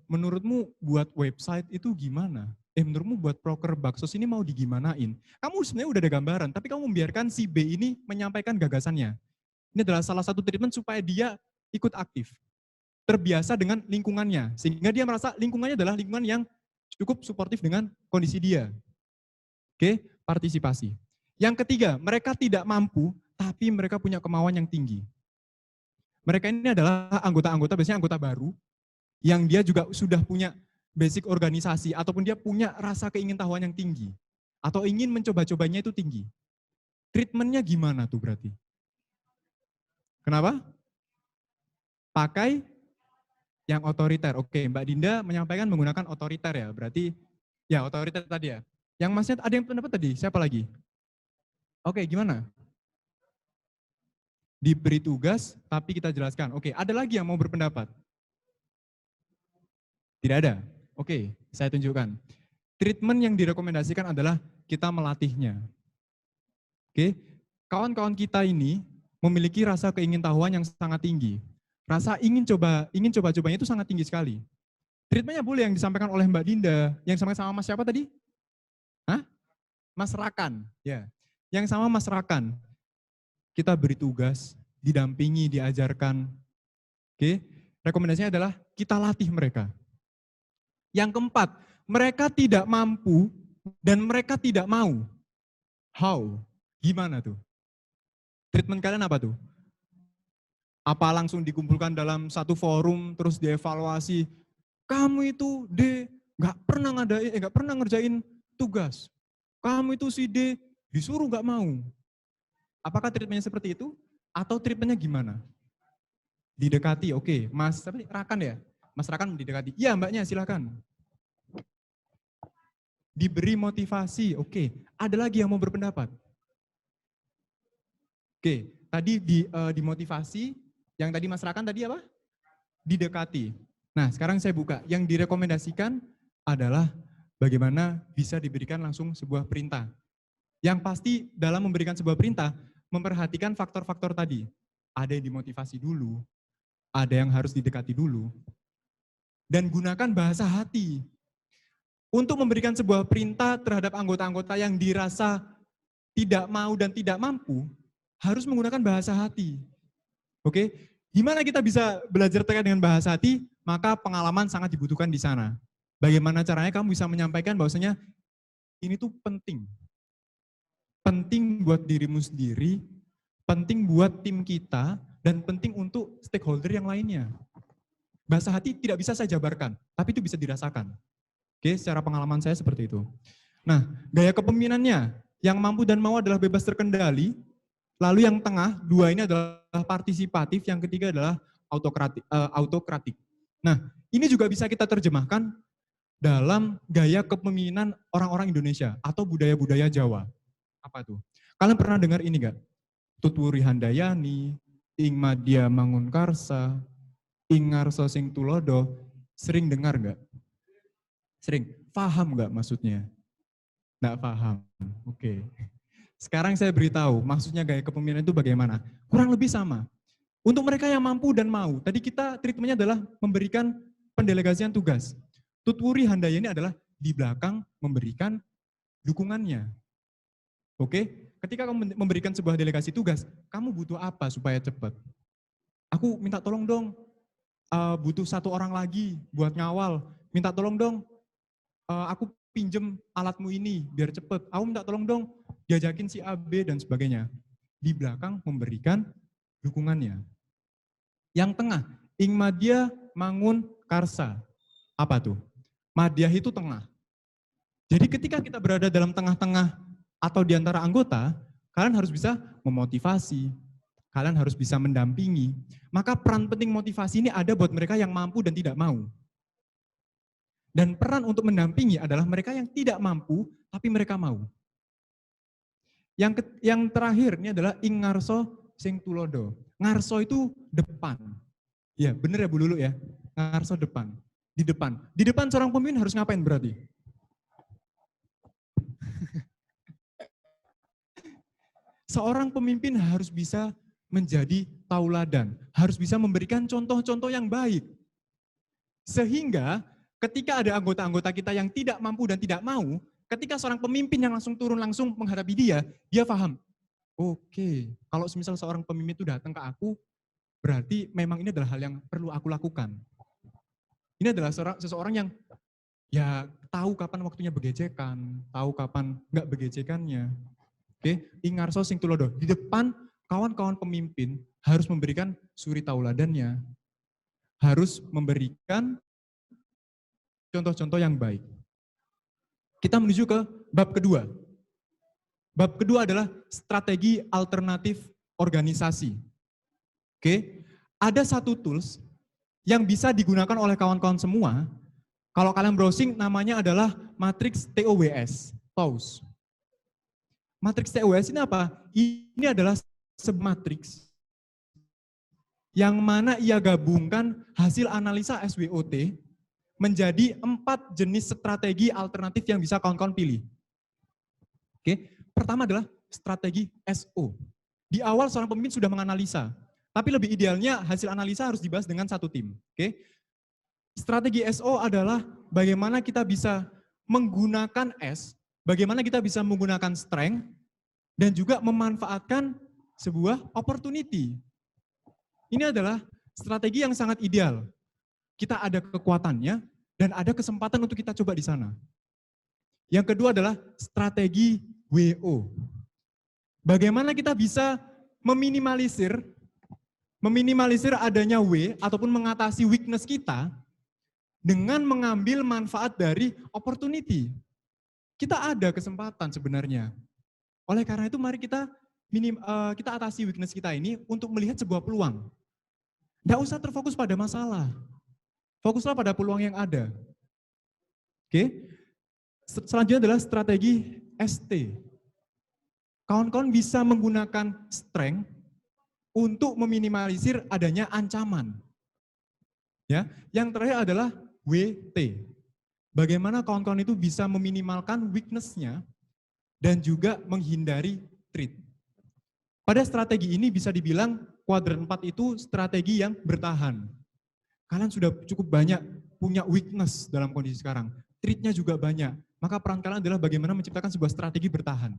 menurutmu buat website itu gimana? Menurutmu buat proker baksos ini mau digimanain? Kamu sebenarnya udah ada gambaran, tapi kamu membiarkan si B ini menyampaikan gagasannya. Ini adalah salah satu treatment supaya dia ikut aktif. Terbiasa dengan lingkungannya, sehingga dia merasa lingkungannya adalah lingkungan yang cukup suportif dengan kondisi dia. Oke, partisipasi. Yang ketiga, mereka tidak mampu, tapi mereka punya kemauan yang tinggi. Mereka ini adalah anggota-anggota, biasanya anggota baru, yang dia juga sudah punya basic organisasi, ataupun dia punya rasa keingintahuan yang tinggi, atau ingin mencoba-cobanya itu tinggi. Treatmentnya gimana tuh berarti? Kenapa? Pakai yang otoriter. Oke, Mbak Dinda menyampaikan menggunakan otoriter ya, berarti ya otoriter tadi ya. Yang masnya ada yang pendapat tadi, siapa lagi? Oke, gimana? Diberi tugas, tapi kita jelaskan. Oke, ada lagi yang mau berpendapat? Tidak ada? Oke, saya tunjukkan. Treatment yang direkomendasikan adalah kita melatihnya. Oke, kawan-kawan kita ini memiliki rasa keingintahuan yang sangat tinggi. Rasa ingin coba-cobanya itu sangat tinggi sekali. Treatmentnya boleh yang disampaikan oleh Mbak Dinda, yang sama Mas siapa tadi? Hah? Mas Rakan. Ya. Yang sama Mas Rakan. Kita beri tugas, didampingi, diajarkan. Oke, rekomendasinya adalah kita latih mereka. Yang keempat, mereka tidak mampu dan mereka tidak mau. How? Gimana tuh? Treatment kalian apa tuh? Apa langsung dikumpulkan dalam satu forum terus dievaluasi? Kamu itu D nggak pernah ngerjain tugas. Kamu itu si D disuruh nggak mau. Apakah treatmentnya seperti itu? Atau treatmentnya gimana? Didekati, oke. Mas Rakan ya? Mas Rakan didekati. Iya mbaknya silakan. Diberi motivasi, oke. Ada lagi yang mau berpendapat? Oke, tadi dimotivasi, yang tadi Mas Rakan tadi apa? Didekati. Nah, sekarang saya buka. Yang direkomendasikan adalah bagaimana bisa diberikan langsung sebuah perintah. Yang pasti dalam memberikan sebuah perintah, memperhatikan faktor-faktor tadi. Ada yang dimotivasi dulu, ada yang harus didekati dulu. Dan gunakan bahasa hati. Untuk memberikan sebuah perintah terhadap anggota-anggota yang dirasa tidak mau dan tidak mampu, harus menggunakan bahasa hati. Oke, Gimana kita bisa belajar terkait dengan bahasa hati? Maka pengalaman sangat dibutuhkan di sana. Bagaimana caranya kamu bisa menyampaikan bahwasanya ini tuh penting. Penting buat dirimu sendiri, penting buat tim kita, dan penting untuk stakeholder yang lainnya. Bahasa hati tidak bisa saya jabarkan, tapi itu bisa dirasakan. Oke, secara pengalaman saya seperti itu. Nah, gaya kepemimpinannya, yang mampu dan mau adalah bebas terkendali, lalu yang tengah, dua ini adalah partisipatif, yang ketiga adalah autokratik. Nah, ini juga bisa kita terjemahkan dalam gaya kepemimpinan orang-orang Indonesia atau budaya-budaya Jawa. Apa tuh? Kalian pernah dengar ini gak? Tutwuri Handayani, Ing Madya Mangunkarsa, Ing Ngarso Sing Tulodo. Sering dengar gak? Sering. Paham gak maksudnya? Nggak paham. Oke. Sekarang saya beritahu maksudnya gaya kepemimpinan itu bagaimana. Kurang lebih sama. Untuk mereka yang mampu dan mau, tadi kita treatmentnya adalah memberikan pendelegasian tugas. Tutwuri Handayani adalah di belakang memberikan dukungannya. Oke, ketika kamu memberikan sebuah delegasi tugas, kamu butuh apa supaya cepat? Aku minta tolong dong, butuh 1 orang lagi buat ngawal. Minta tolong dong, aku pinjem alatmu ini biar cepet. Aku minta tolong dong, diajakin si A, B, dan sebagainya. Di belakang memberikan dukungannya. Yang tengah, Ing Madya Mangun Karsa. Apa tuh? Madya itu tengah. Jadi ketika kita berada dalam tengah-tengah atau di antara anggota, kalian harus bisa memotivasi, kalian harus bisa mendampingi. Maka peran penting motivasi ini ada buat mereka yang mampu dan tidak mau. Dan peran untuk mendampingi adalah mereka yang tidak mampu, tapi mereka mau. Yang terakhir ini adalah Ing Ngarso Sing Tulodo. Ngarso itu depan. Ya, bener ya Bu Lulu ya. Ngarso depan. Di depan. Di depan seorang pemimpin harus ngapain berarti? Seorang pemimpin harus bisa menjadi tauladan, harus bisa memberikan contoh-contoh yang baik. Sehingga ketika ada anggota-anggota kita yang tidak mampu dan tidak mau, ketika seorang pemimpin yang langsung turun langsung menghadapi dia paham, oke, kalau semisal seorang pemimpin itu datang ke aku, berarti memang ini adalah hal yang perlu aku lakukan. Ini adalah seseorang yang ya tahu kapan waktunya begejekan, tahu kapan nggak begejekannya. Oke, Ing Ngarso Sing Tulodo. Di depan kawan-kawan pemimpin harus memberikan suri tauladannya, harus memberikan contoh-contoh yang baik. Kita menuju ke bab kedua. Bab kedua adalah strategi alternatif organisasi. Oke, ada satu tools yang bisa digunakan oleh kawan-kawan semua. Kalau kalian browsing, namanya adalah Matrix TOWS, TOWS. Matrix TOWS ini apa? Ini adalah sebuah matriks yang mana ia gabungkan hasil analisa SWOT menjadi 4 jenis strategi alternatif yang bisa kawan-kawan pilih. Oke, pertama adalah strategi SO. Di awal seorang pemimpin sudah menganalisa, tapi lebih idealnya hasil analisa harus dibahas dengan satu tim. Oke, strategi SO adalah bagaimana kita bisa menggunakan S, bagaimana kita bisa menggunakan strength, dan juga memanfaatkan sebuah opportunity. Ini adalah strategi yang sangat ideal. Kita ada kekuatannya dan ada kesempatan untuk kita coba di sana. Yang kedua adalah strategi WO. Bagaimana kita bisa meminimalisir adanya W ataupun mengatasi weakness kita dengan mengambil manfaat dari opportunity. Kita ada kesempatan sebenarnya. Oleh karena itu mari kita atasi weakness kita ini untuk melihat sebuah peluang. Tidak usah terfokus pada masalah. Fokuslah pada peluang yang ada. Oke. Selanjutnya adalah strategi ST. Kawan-kawan bisa menggunakan strength untuk meminimalisir adanya ancaman. Ya, yang terakhir adalah WT. Bagaimana kawan-kawan itu bisa meminimalkan weakness-nya dan juga menghindari threat. Pada strategi ini bisa dibilang kuadran 4 itu strategi yang bertahan. Kalian sudah cukup banyak punya weakness dalam kondisi sekarang. Threat-nya juga banyak. Maka peran kalian adalah bagaimana menciptakan sebuah strategi bertahan.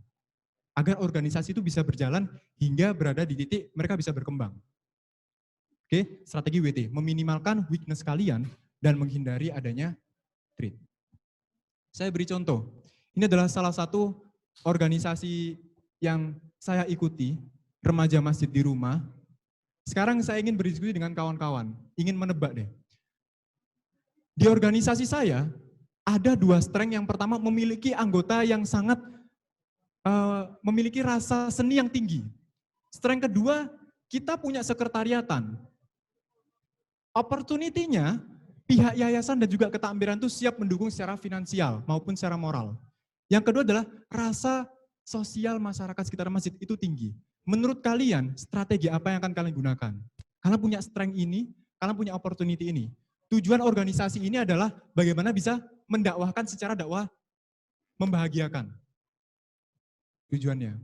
Agar organisasi itu bisa berjalan hingga berada di titik mereka bisa berkembang. Oke, strategi WT, meminimalkan weakness kalian dan menghindari adanya threat. Saya beri contoh. Ini adalah salah satu organisasi yang saya ikuti, remaja masjid di rumah. Sekarang saya ingin berdiskusi dengan kawan-kawan, ingin menebak deh. Di organisasi saya, ada 2 strength. Yang pertama, memiliki anggota yang sangat memiliki rasa seni yang tinggi. Strength kedua, kita punya sekretariatan. Opportunity-nya, pihak yayasan dan juga ketakmiran itu siap mendukung secara finansial maupun secara moral. Yang kedua adalah rasa sosial masyarakat sekitar masjid itu tinggi. Menurut kalian, strategi apa yang akan kalian gunakan? Kalian punya strength ini, kalian punya opportunity ini. Tujuan organisasi ini adalah bagaimana bisa mendakwahkan secara dakwah membahagiakan. Tujuannya.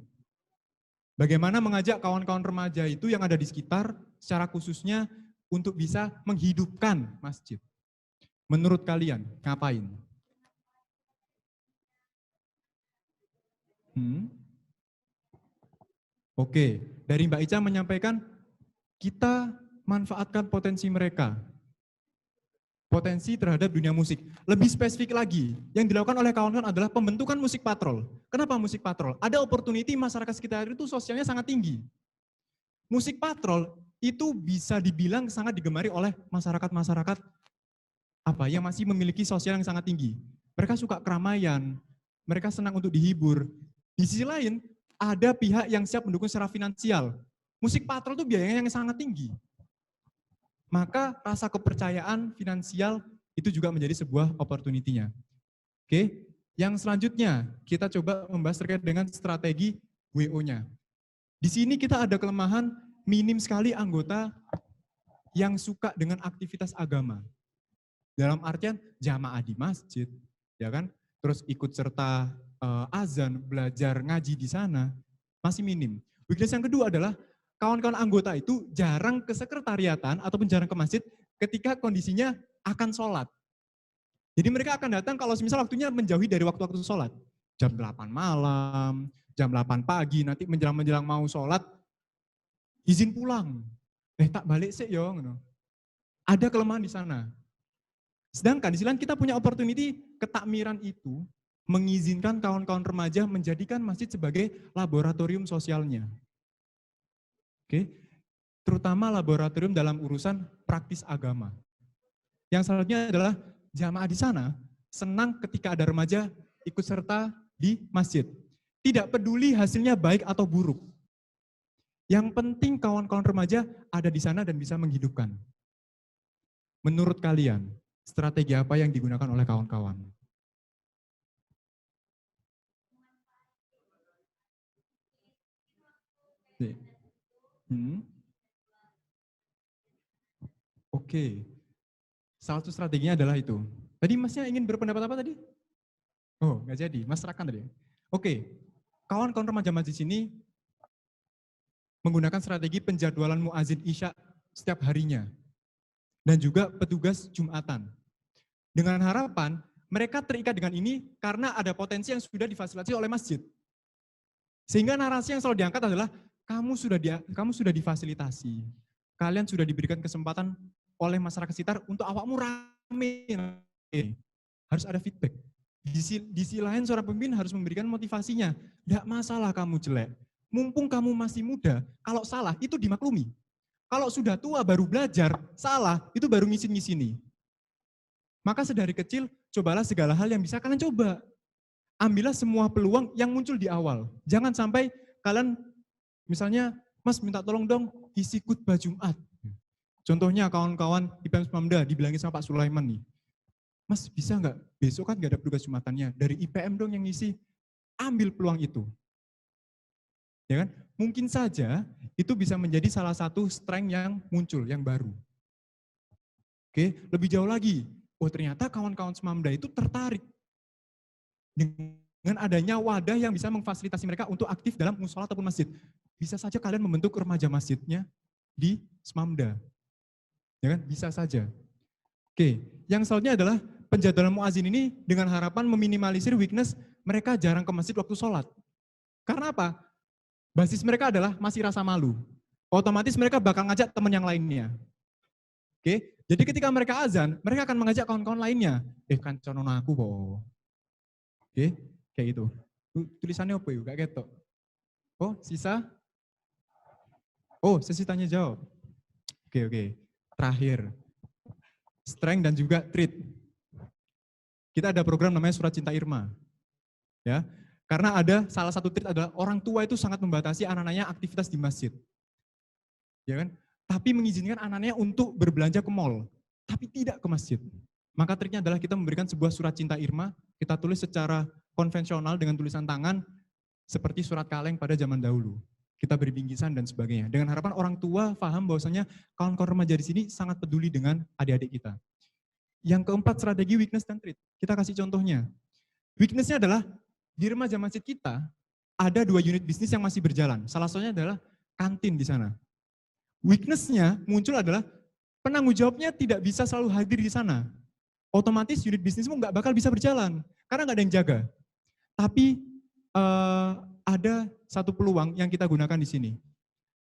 Bagaimana mengajak kawan-kawan remaja itu yang ada di sekitar, secara khususnya untuk bisa menghidupkan masjid. Menurut kalian, ngapain? Oke, dari Mbak Ica menyampaikan, kita manfaatkan potensi mereka. Potensi terhadap dunia musik. Lebih spesifik lagi, yang dilakukan oleh kawan-kawan adalah pembentukan musik patrol. Kenapa musik patrol? Ada opportunity masyarakat sekitar itu sosialnya sangat tinggi. Musik patrol itu bisa dibilang sangat digemari oleh masyarakat-masyarakat yang masih memiliki sosial yang sangat tinggi. Mereka suka keramaian, mereka senang untuk dihibur. Di sisi lain, ada pihak yang siap mendukung secara finansial. Musik patrol itu biayanya yang sangat tinggi. Maka rasa kepercayaan finansial itu juga menjadi sebuah opportunity-nya. Oke, yang selanjutnya kita coba membahas terkait dengan strategi WO-nya. Di sini kita ada kelemahan minim sekali anggota yang suka dengan aktivitas agama. Dalam artian jamaah di masjid, ya kan? Terus ikut serta azan, belajar ngaji di sana, masih minim. Weakness yang kedua adalah kawan-kawan anggota itu jarang ke sekretariatan ataupun jarang ke masjid ketika kondisinya akan sholat. Jadi mereka akan datang kalau misal waktunya menjauhi dari waktu-waktu sholat. Jam 8 malam, jam 8 pagi, nanti menjelang-menjelang mau sholat, izin pulang. Tak balik sih yo. Ada kelemahan di sana. Sedangkan di sisi lain kita punya opportunity ketakmiran itu mengizinkan kawan-kawan remaja menjadikan masjid sebagai laboratorium sosialnya. Oke, terutama laboratorium dalam urusan praktis agama. Yang selanjutnya adalah jamaah di sana senang ketika ada remaja ikut serta di masjid. Tidak peduli hasilnya baik atau buruk. Yang penting kawan-kawan remaja ada di sana dan bisa menghidupkan. Menurut kalian, strategi apa yang digunakan oleh kawan-kawan? Oke. Salah satu strateginya adalah itu. Tadi masnya ingin berpendapat apa tadi? Oh, nggak jadi. Mas serahkan tadi. Oke. Kawan-kawan remaja masjid sini menggunakan strategi penjadwalan muazin Isya setiap harinya. Dan juga petugas Jumatan. Dengan harapan mereka terikat dengan ini karena ada potensi yang sudah difasilitasi oleh masjid. Sehingga narasi yang selalu diangkat adalah kamu sudah difasilitasi. Kalian sudah diberikan kesempatan oleh masyarakat sekitar untuk awakmu rame. Harus ada feedback. Di sisi lain seorang pemimpin harus memberikan motivasinya. Tidak masalah kamu jelek. Mumpung kamu masih muda, kalau salah itu dimaklumi. Kalau sudah tua baru belajar, salah itu baru ngisin-ngisini. Maka sedari kecil, cobalah segala hal yang bisa kalian coba. Ambillah semua peluang yang muncul di awal. Jangan sampai kalian, misalnya, Mas minta tolong dong isi khutbah Jumat. Contohnya kawan-kawan IPM Smamda dibilangin sama Pak Sulaiman nih. Mas bisa nggak, besok kan nggak ada petugas Jumatannya, dari IPM dong yang ngisi. Ambil peluang itu. Ya kan? Mungkin saja itu bisa menjadi salah satu strength yang muncul, yang baru. Oke, lebih jauh lagi. Oh ternyata kawan-kawan Smamda itu tertarik dengan adanya wadah yang bisa memfasilitasi mereka untuk aktif dalam musola ataupun masjid. Bisa saja kalian membentuk remaja masjidnya di Smamda. Ya kan? Bisa saja. Oke, yang selanjutnya adalah penjadwalan muazin ini dengan harapan meminimalisir weakness mereka jarang ke masjid waktu sholat. Karena apa? Basis mereka adalah masih rasa malu. Otomatis mereka bakal ngajak teman yang lainnya. Oke, jadi ketika mereka azan, mereka akan mengajak kawan-kawan lainnya. Kan conon aku po. Oke, kayak gitu. Tulisannya apa yuk? Gak ketok. Oh, sisa? Oh, sesi tanya jawab. Oke. Terakhir, strength dan juga treat. Kita ada program namanya Surat Cinta Irma. Ya, karena ada salah satu treat adalah orang tua itu sangat membatasi anak-anaknya aktivitas di masjid. Ya kan? Tapi mengizinkan anak-anaknya untuk berbelanja ke mall, tapi tidak ke masjid. Maka triknya adalah kita memberikan sebuah surat cinta Irma, kita tulis secara konvensional dengan tulisan tangan, seperti surat kaleng pada zaman dahulu. Kita beri bingkisan dan sebagainya. Dengan harapan orang tua paham bahwasanya kawan-kawan remaja di sini sangat peduli dengan adik-adik kita. Yang keempat, strategi weakness dan treat. Kita kasih contohnya. Weakness-nya adalah di remaja masjid kita ada 2 unit bisnis yang masih berjalan. Salah satunya adalah kantin di sana. Weakness-nya muncul adalah penanggung jawabnya tidak bisa selalu hadir di sana. Otomatis unit bisnismu nggak bakal bisa berjalan karena nggak ada yang jaga. Tapi ada satu peluang yang kita gunakan di sini,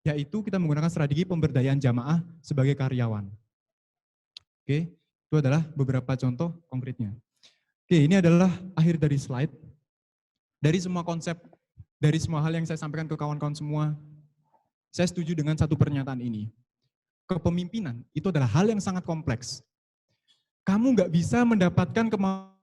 yaitu kita menggunakan strategi pemberdayaan jamaah sebagai karyawan. Oke, itu adalah beberapa contoh konkretnya. Oke, ini adalah akhir dari slide. Dari semua konsep, dari semua hal yang saya sampaikan ke kawan-kawan semua, saya setuju dengan satu pernyataan ini. Kepemimpinan itu adalah hal yang sangat kompleks. Kamu nggak bisa mendapatkan kemampuan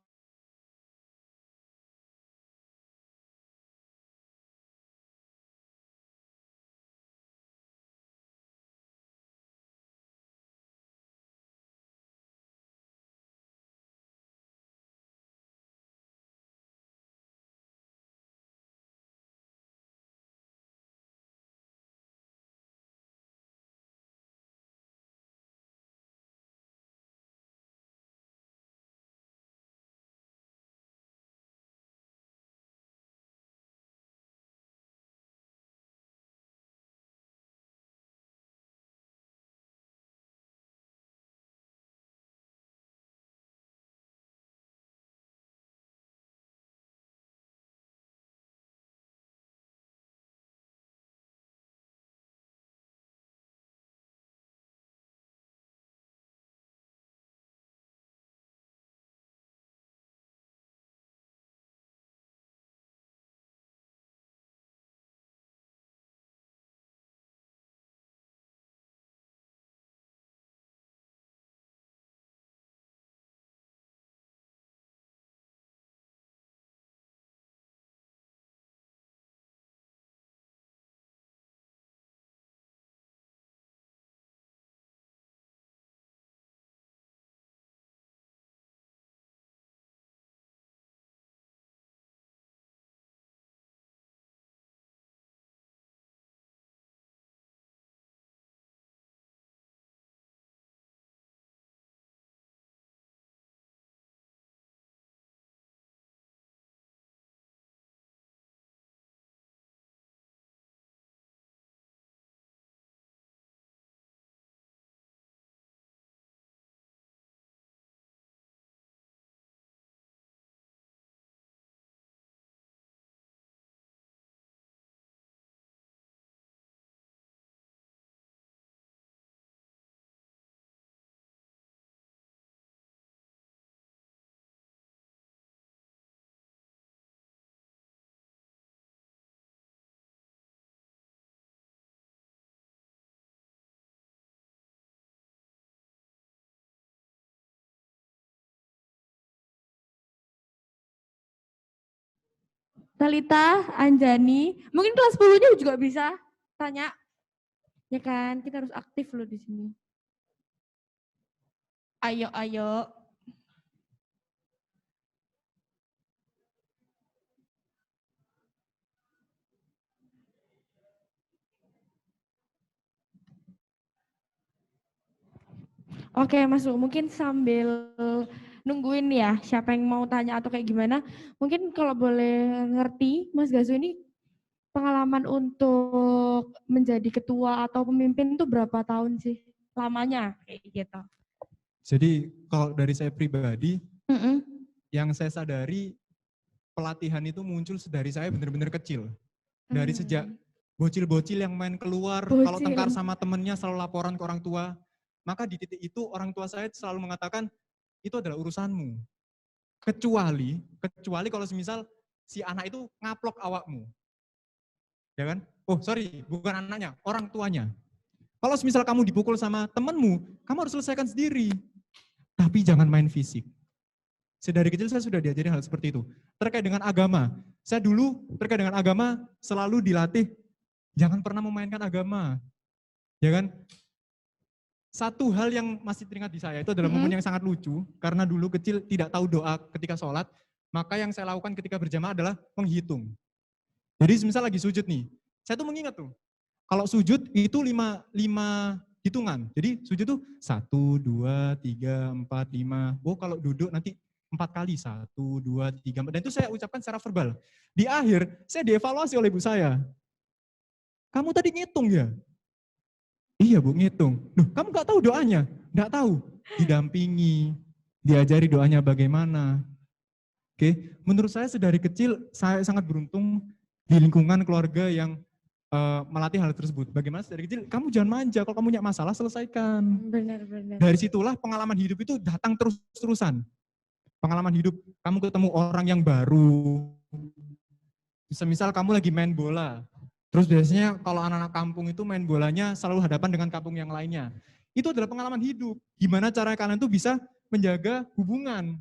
Talita, Anjani, mungkin kelas 10-nya juga bisa tanya. Ya kan, kita harus aktif loh di sini. Ayo. Oke, Mas Lu, mungkin sambil nungguin ya siapa yang mau tanya atau kayak gimana. Mungkin kalau boleh ngerti, Mas Gazo ini pengalaman untuk menjadi ketua atau pemimpin itu berapa tahun sih lamanya kayak gitu? Jadi kalau dari saya pribadi, yang saya sadari pelatihan itu muncul dari saya benar-benar kecil. Dari sejak bocil-bocil yang main keluar, kalau tengkar sama temennya selalu laporan ke orang tua. maka di titik itu orang tua saya selalu mengatakan, itu adalah urusanmu. Kecuali kalau semisal si anak itu ngaplok awakmu. Ya kan? Oh sorry, bukan anaknya, orang tuanya. Kalau semisal kamu dipukul sama temanmu, kamu harus selesaikan sendiri. Tapi jangan main fisik. Sedari kecil saya sudah diajari hal seperti itu. Terkait dengan agama, saya dulu terkait dengan agama selalu dilatih, jangan pernah memainkan agama. Ya kan? Satu hal yang masih teringat di saya itu adalah momen yang sangat lucu, karena dulu kecil tidak tahu doa ketika sholat, maka yang saya lakukan ketika berjamaah adalah menghitung. Jadi semisal lagi sujud nih, saya tuh mengingat tuh, kalau sujud itu lima hitungan. Jadi sujud tuh 1, 2, 3, 4, 5. Oh kalau duduk nanti 4 kali, 1, 2, 3, 4. Dan itu saya ucapkan secara verbal. Di akhir, saya dievaluasi oleh ibu saya. Kamu tadi ngitung ya? Iya Bu, ngitung. Loh, kamu gak tahu doanya? Gak tahu. Didampingi, diajari doanya bagaimana. Oke, menurut saya sedari kecil saya sangat beruntung di lingkungan keluarga yang melatih hal tersebut. Bagaimana dari kecil, kamu jangan manja, kalau kamu punya masalah selesaikan. Benar-benar. Dari situlah pengalaman hidup itu datang terus-terusan. Pengalaman hidup, kamu ketemu orang yang baru. Semisal kamu lagi main bola, terus biasanya kalau anak-anak kampung itu main bolanya selalu hadapan dengan kampung yang lainnya. Itu adalah pengalaman hidup. Gimana cara kalian tuh bisa menjaga hubungan.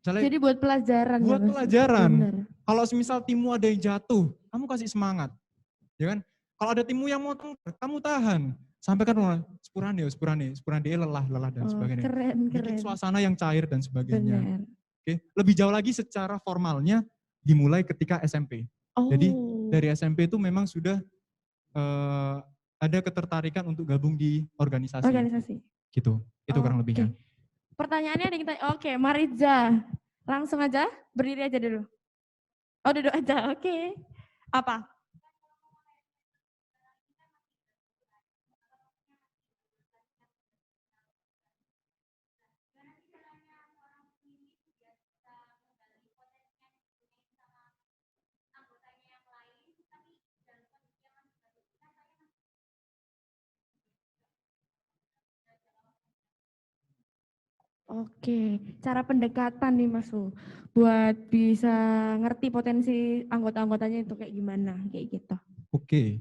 Misalnya, jadi buat pelajaran buat ya, pelajaran. Benar. Kalau semisal timmu ada yang jatuh, kamu kasih semangat. Ya kan? Kalau ada timmu yang mau kamu tahan. Sampaikan sepurane lelah dan sebagainya. Keren. Bikin suasana yang cair dan sebagainya. Benar. Oke, lebih jauh lagi secara formalnya dimulai ketika SMP. Jadi dari SMP itu memang sudah ada ketertarikan untuk gabung di organisasi. Gitu. Itu kurang lebihnya. Pertanyaannya ada yang tanya. Oke, Mariza. Langsung aja, berdiri aja dulu. Oh, duduk aja. Oke. Apa? Oke, cara pendekatan nih Mas Wu, buat bisa ngerti potensi anggota-anggotanya itu kayak gimana, kayak gitu. Oke,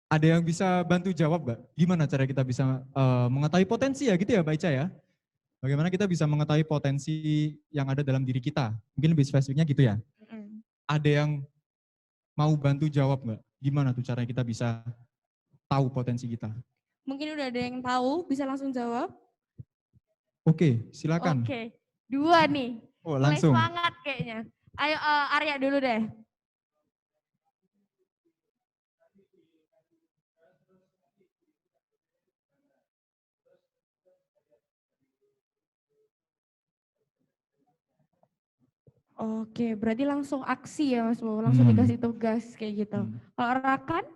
ada yang bisa bantu jawab Mbak? Gimana cara kita bisa mengetahui potensi ya gitu ya Mbak Ica ya? Bagaimana kita bisa mengetahui potensi yang ada dalam diri kita? Mungkin lebih spesifiknya gitu ya? Ada yang mau bantu jawab Mbak? Gimana tuh caranya kita bisa tahu potensi kita? Mungkin udah ada yang tahu, bisa langsung jawab? Oke, silakan. Oke, 2 nih. Oh, mulai langsung. Semangat kayaknya. Ayo Arya dulu deh. Oke, berarti langsung aksi ya Mas Wu, langsung dikasih tugas kayak gitu. Kalau Rakan?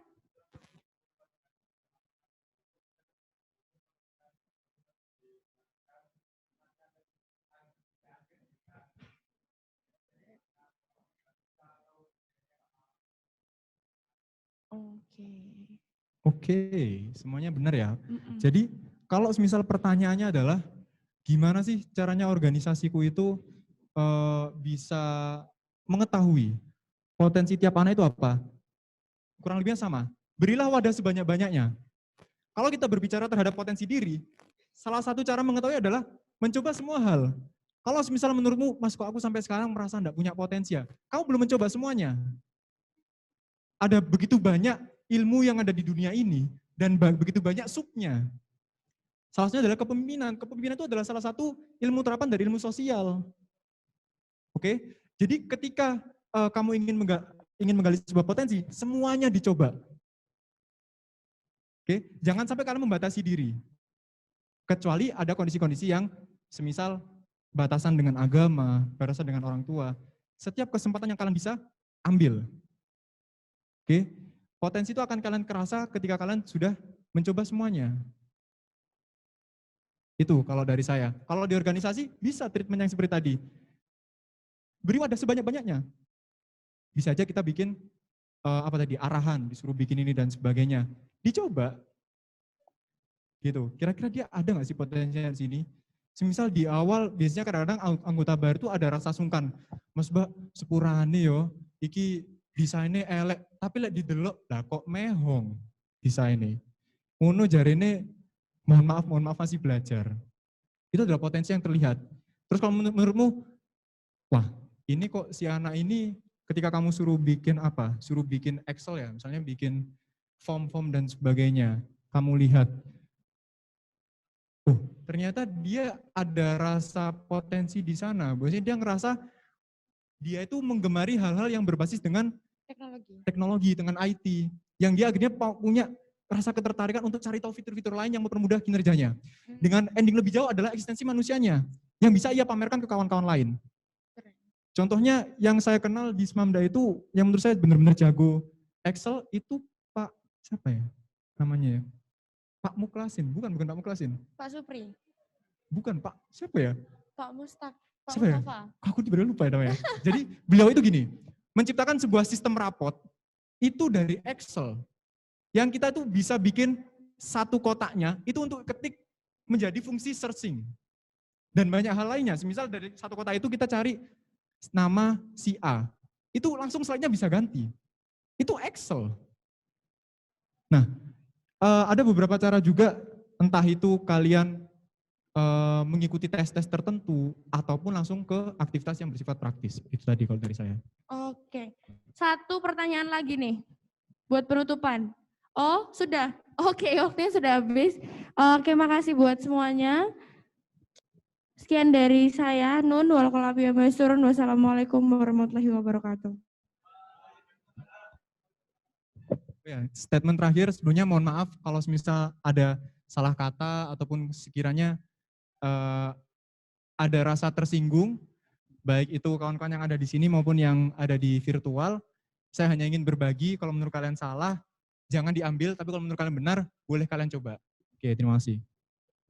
Oke, semuanya benar ya. Jadi kalau misal pertanyaannya adalah gimana sih caranya organisasiku itu bisa mengetahui potensi tiap anak itu apa? Kurang lebihnya sama. Berilah wadah sebanyak-banyaknya. Kalau kita berbicara terhadap potensi diri, salah satu cara mengetahui adalah mencoba semua hal. Kalau misalnya menurutmu, Mas kok aku sampai sekarang merasa enggak punya potensi ya? Kamu belum mencoba semuanya. Ada begitu banyak ilmu yang ada di dunia ini, dan begitu banyak subnya. Salah satunya adalah kepemimpinan. Kepemimpinan itu adalah salah satu ilmu terapan dari ilmu sosial. Oke, jadi ketika kamu ingin menggali sebuah potensi, semuanya dicoba. Oke, jangan sampai kalian membatasi diri. Kecuali ada kondisi-kondisi yang semisal batasan dengan agama, batasan dengan orang tua. Setiap kesempatan yang kalian bisa, ambil. Oke, potensi itu akan kalian kerasa ketika kalian sudah mencoba semuanya. Itu kalau dari saya. Kalau di organisasi, bisa treatment yang seperti tadi. Beri wadah sebanyak-banyaknya. Bisa aja kita bikin arahan, disuruh bikin ini dan sebagainya. Dicoba. Gitu. Kira-kira dia ada nggak sih potensinya di sini? Semisal di awal biasanya kadang-kadang anggota baru itu ada rasa sungkan. Mas Mbak sepurane yo, iki desainnya elek, tapi lek didelok lah kok mehong desainnya. Ngono jarene mohon maaf masih belajar. Itu adalah potensi yang terlihat. Terus kalau menurutmu, wah ini kok si anak ini ketika kamu suruh bikin apa? Suruh bikin Excel ya, misalnya bikin form-form dan sebagainya. Kamu lihat, ternyata dia ada rasa potensi di sana. Biasanya dia ngerasa dia itu menggemari hal-hal yang berbasis dengan teknologi, dengan IT. Yang dia akhirnya punya rasa ketertarikan untuk cari tahu fitur-fitur lain yang mempermudah kinerjanya. Dengan ending lebih jauh adalah eksistensi manusianya, yang bisa ia pamerkan ke kawan-kawan lain. Contohnya yang saya kenal di Smamda itu, yang menurut saya benar-benar jago Excel itu Pak, siapa ya namanya ya? Pak Muklasin, bukan Pak Muklasin. Pak Supri. Bukan Pak, siapa ya? Pak Mustafa. Ya? Aku tiba-tiba lupa ya namanya. Jadi beliau itu gini, menciptakan sebuah sistem rapot itu dari Excel. Yang kita tuh bisa bikin satu kotaknya itu untuk ketik menjadi fungsi searching. Dan banyak hal lainnya. Misal dari satu kotak itu kita cari nama si A. Itu langsung slide-nya bisa ganti. Itu Excel. Nah, ada beberapa cara juga, entah itu kalian mengikuti tes-tes tertentu ataupun langsung ke aktivitas yang bersifat praktis. Itu tadi kalau dari saya. Oke. Satu pertanyaan lagi nih buat penutupan. Oh, sudah. Oke, waktunya sudah habis. Oke, makasih buat semuanya. Sekian dari saya, Nun, wassalamualaikum warahmatullahi wabarakatuh. Ya, statement terakhir sebelumnya mohon maaf kalau misal ada salah kata ataupun sekiranya ada rasa tersinggung, baik itu kawan-kawan yang ada di sini maupun yang ada di virtual. Saya hanya ingin berbagi, kalau menurut kalian salah, jangan diambil, tapi kalau menurut kalian benar, boleh kalian coba. Oke, terima kasih.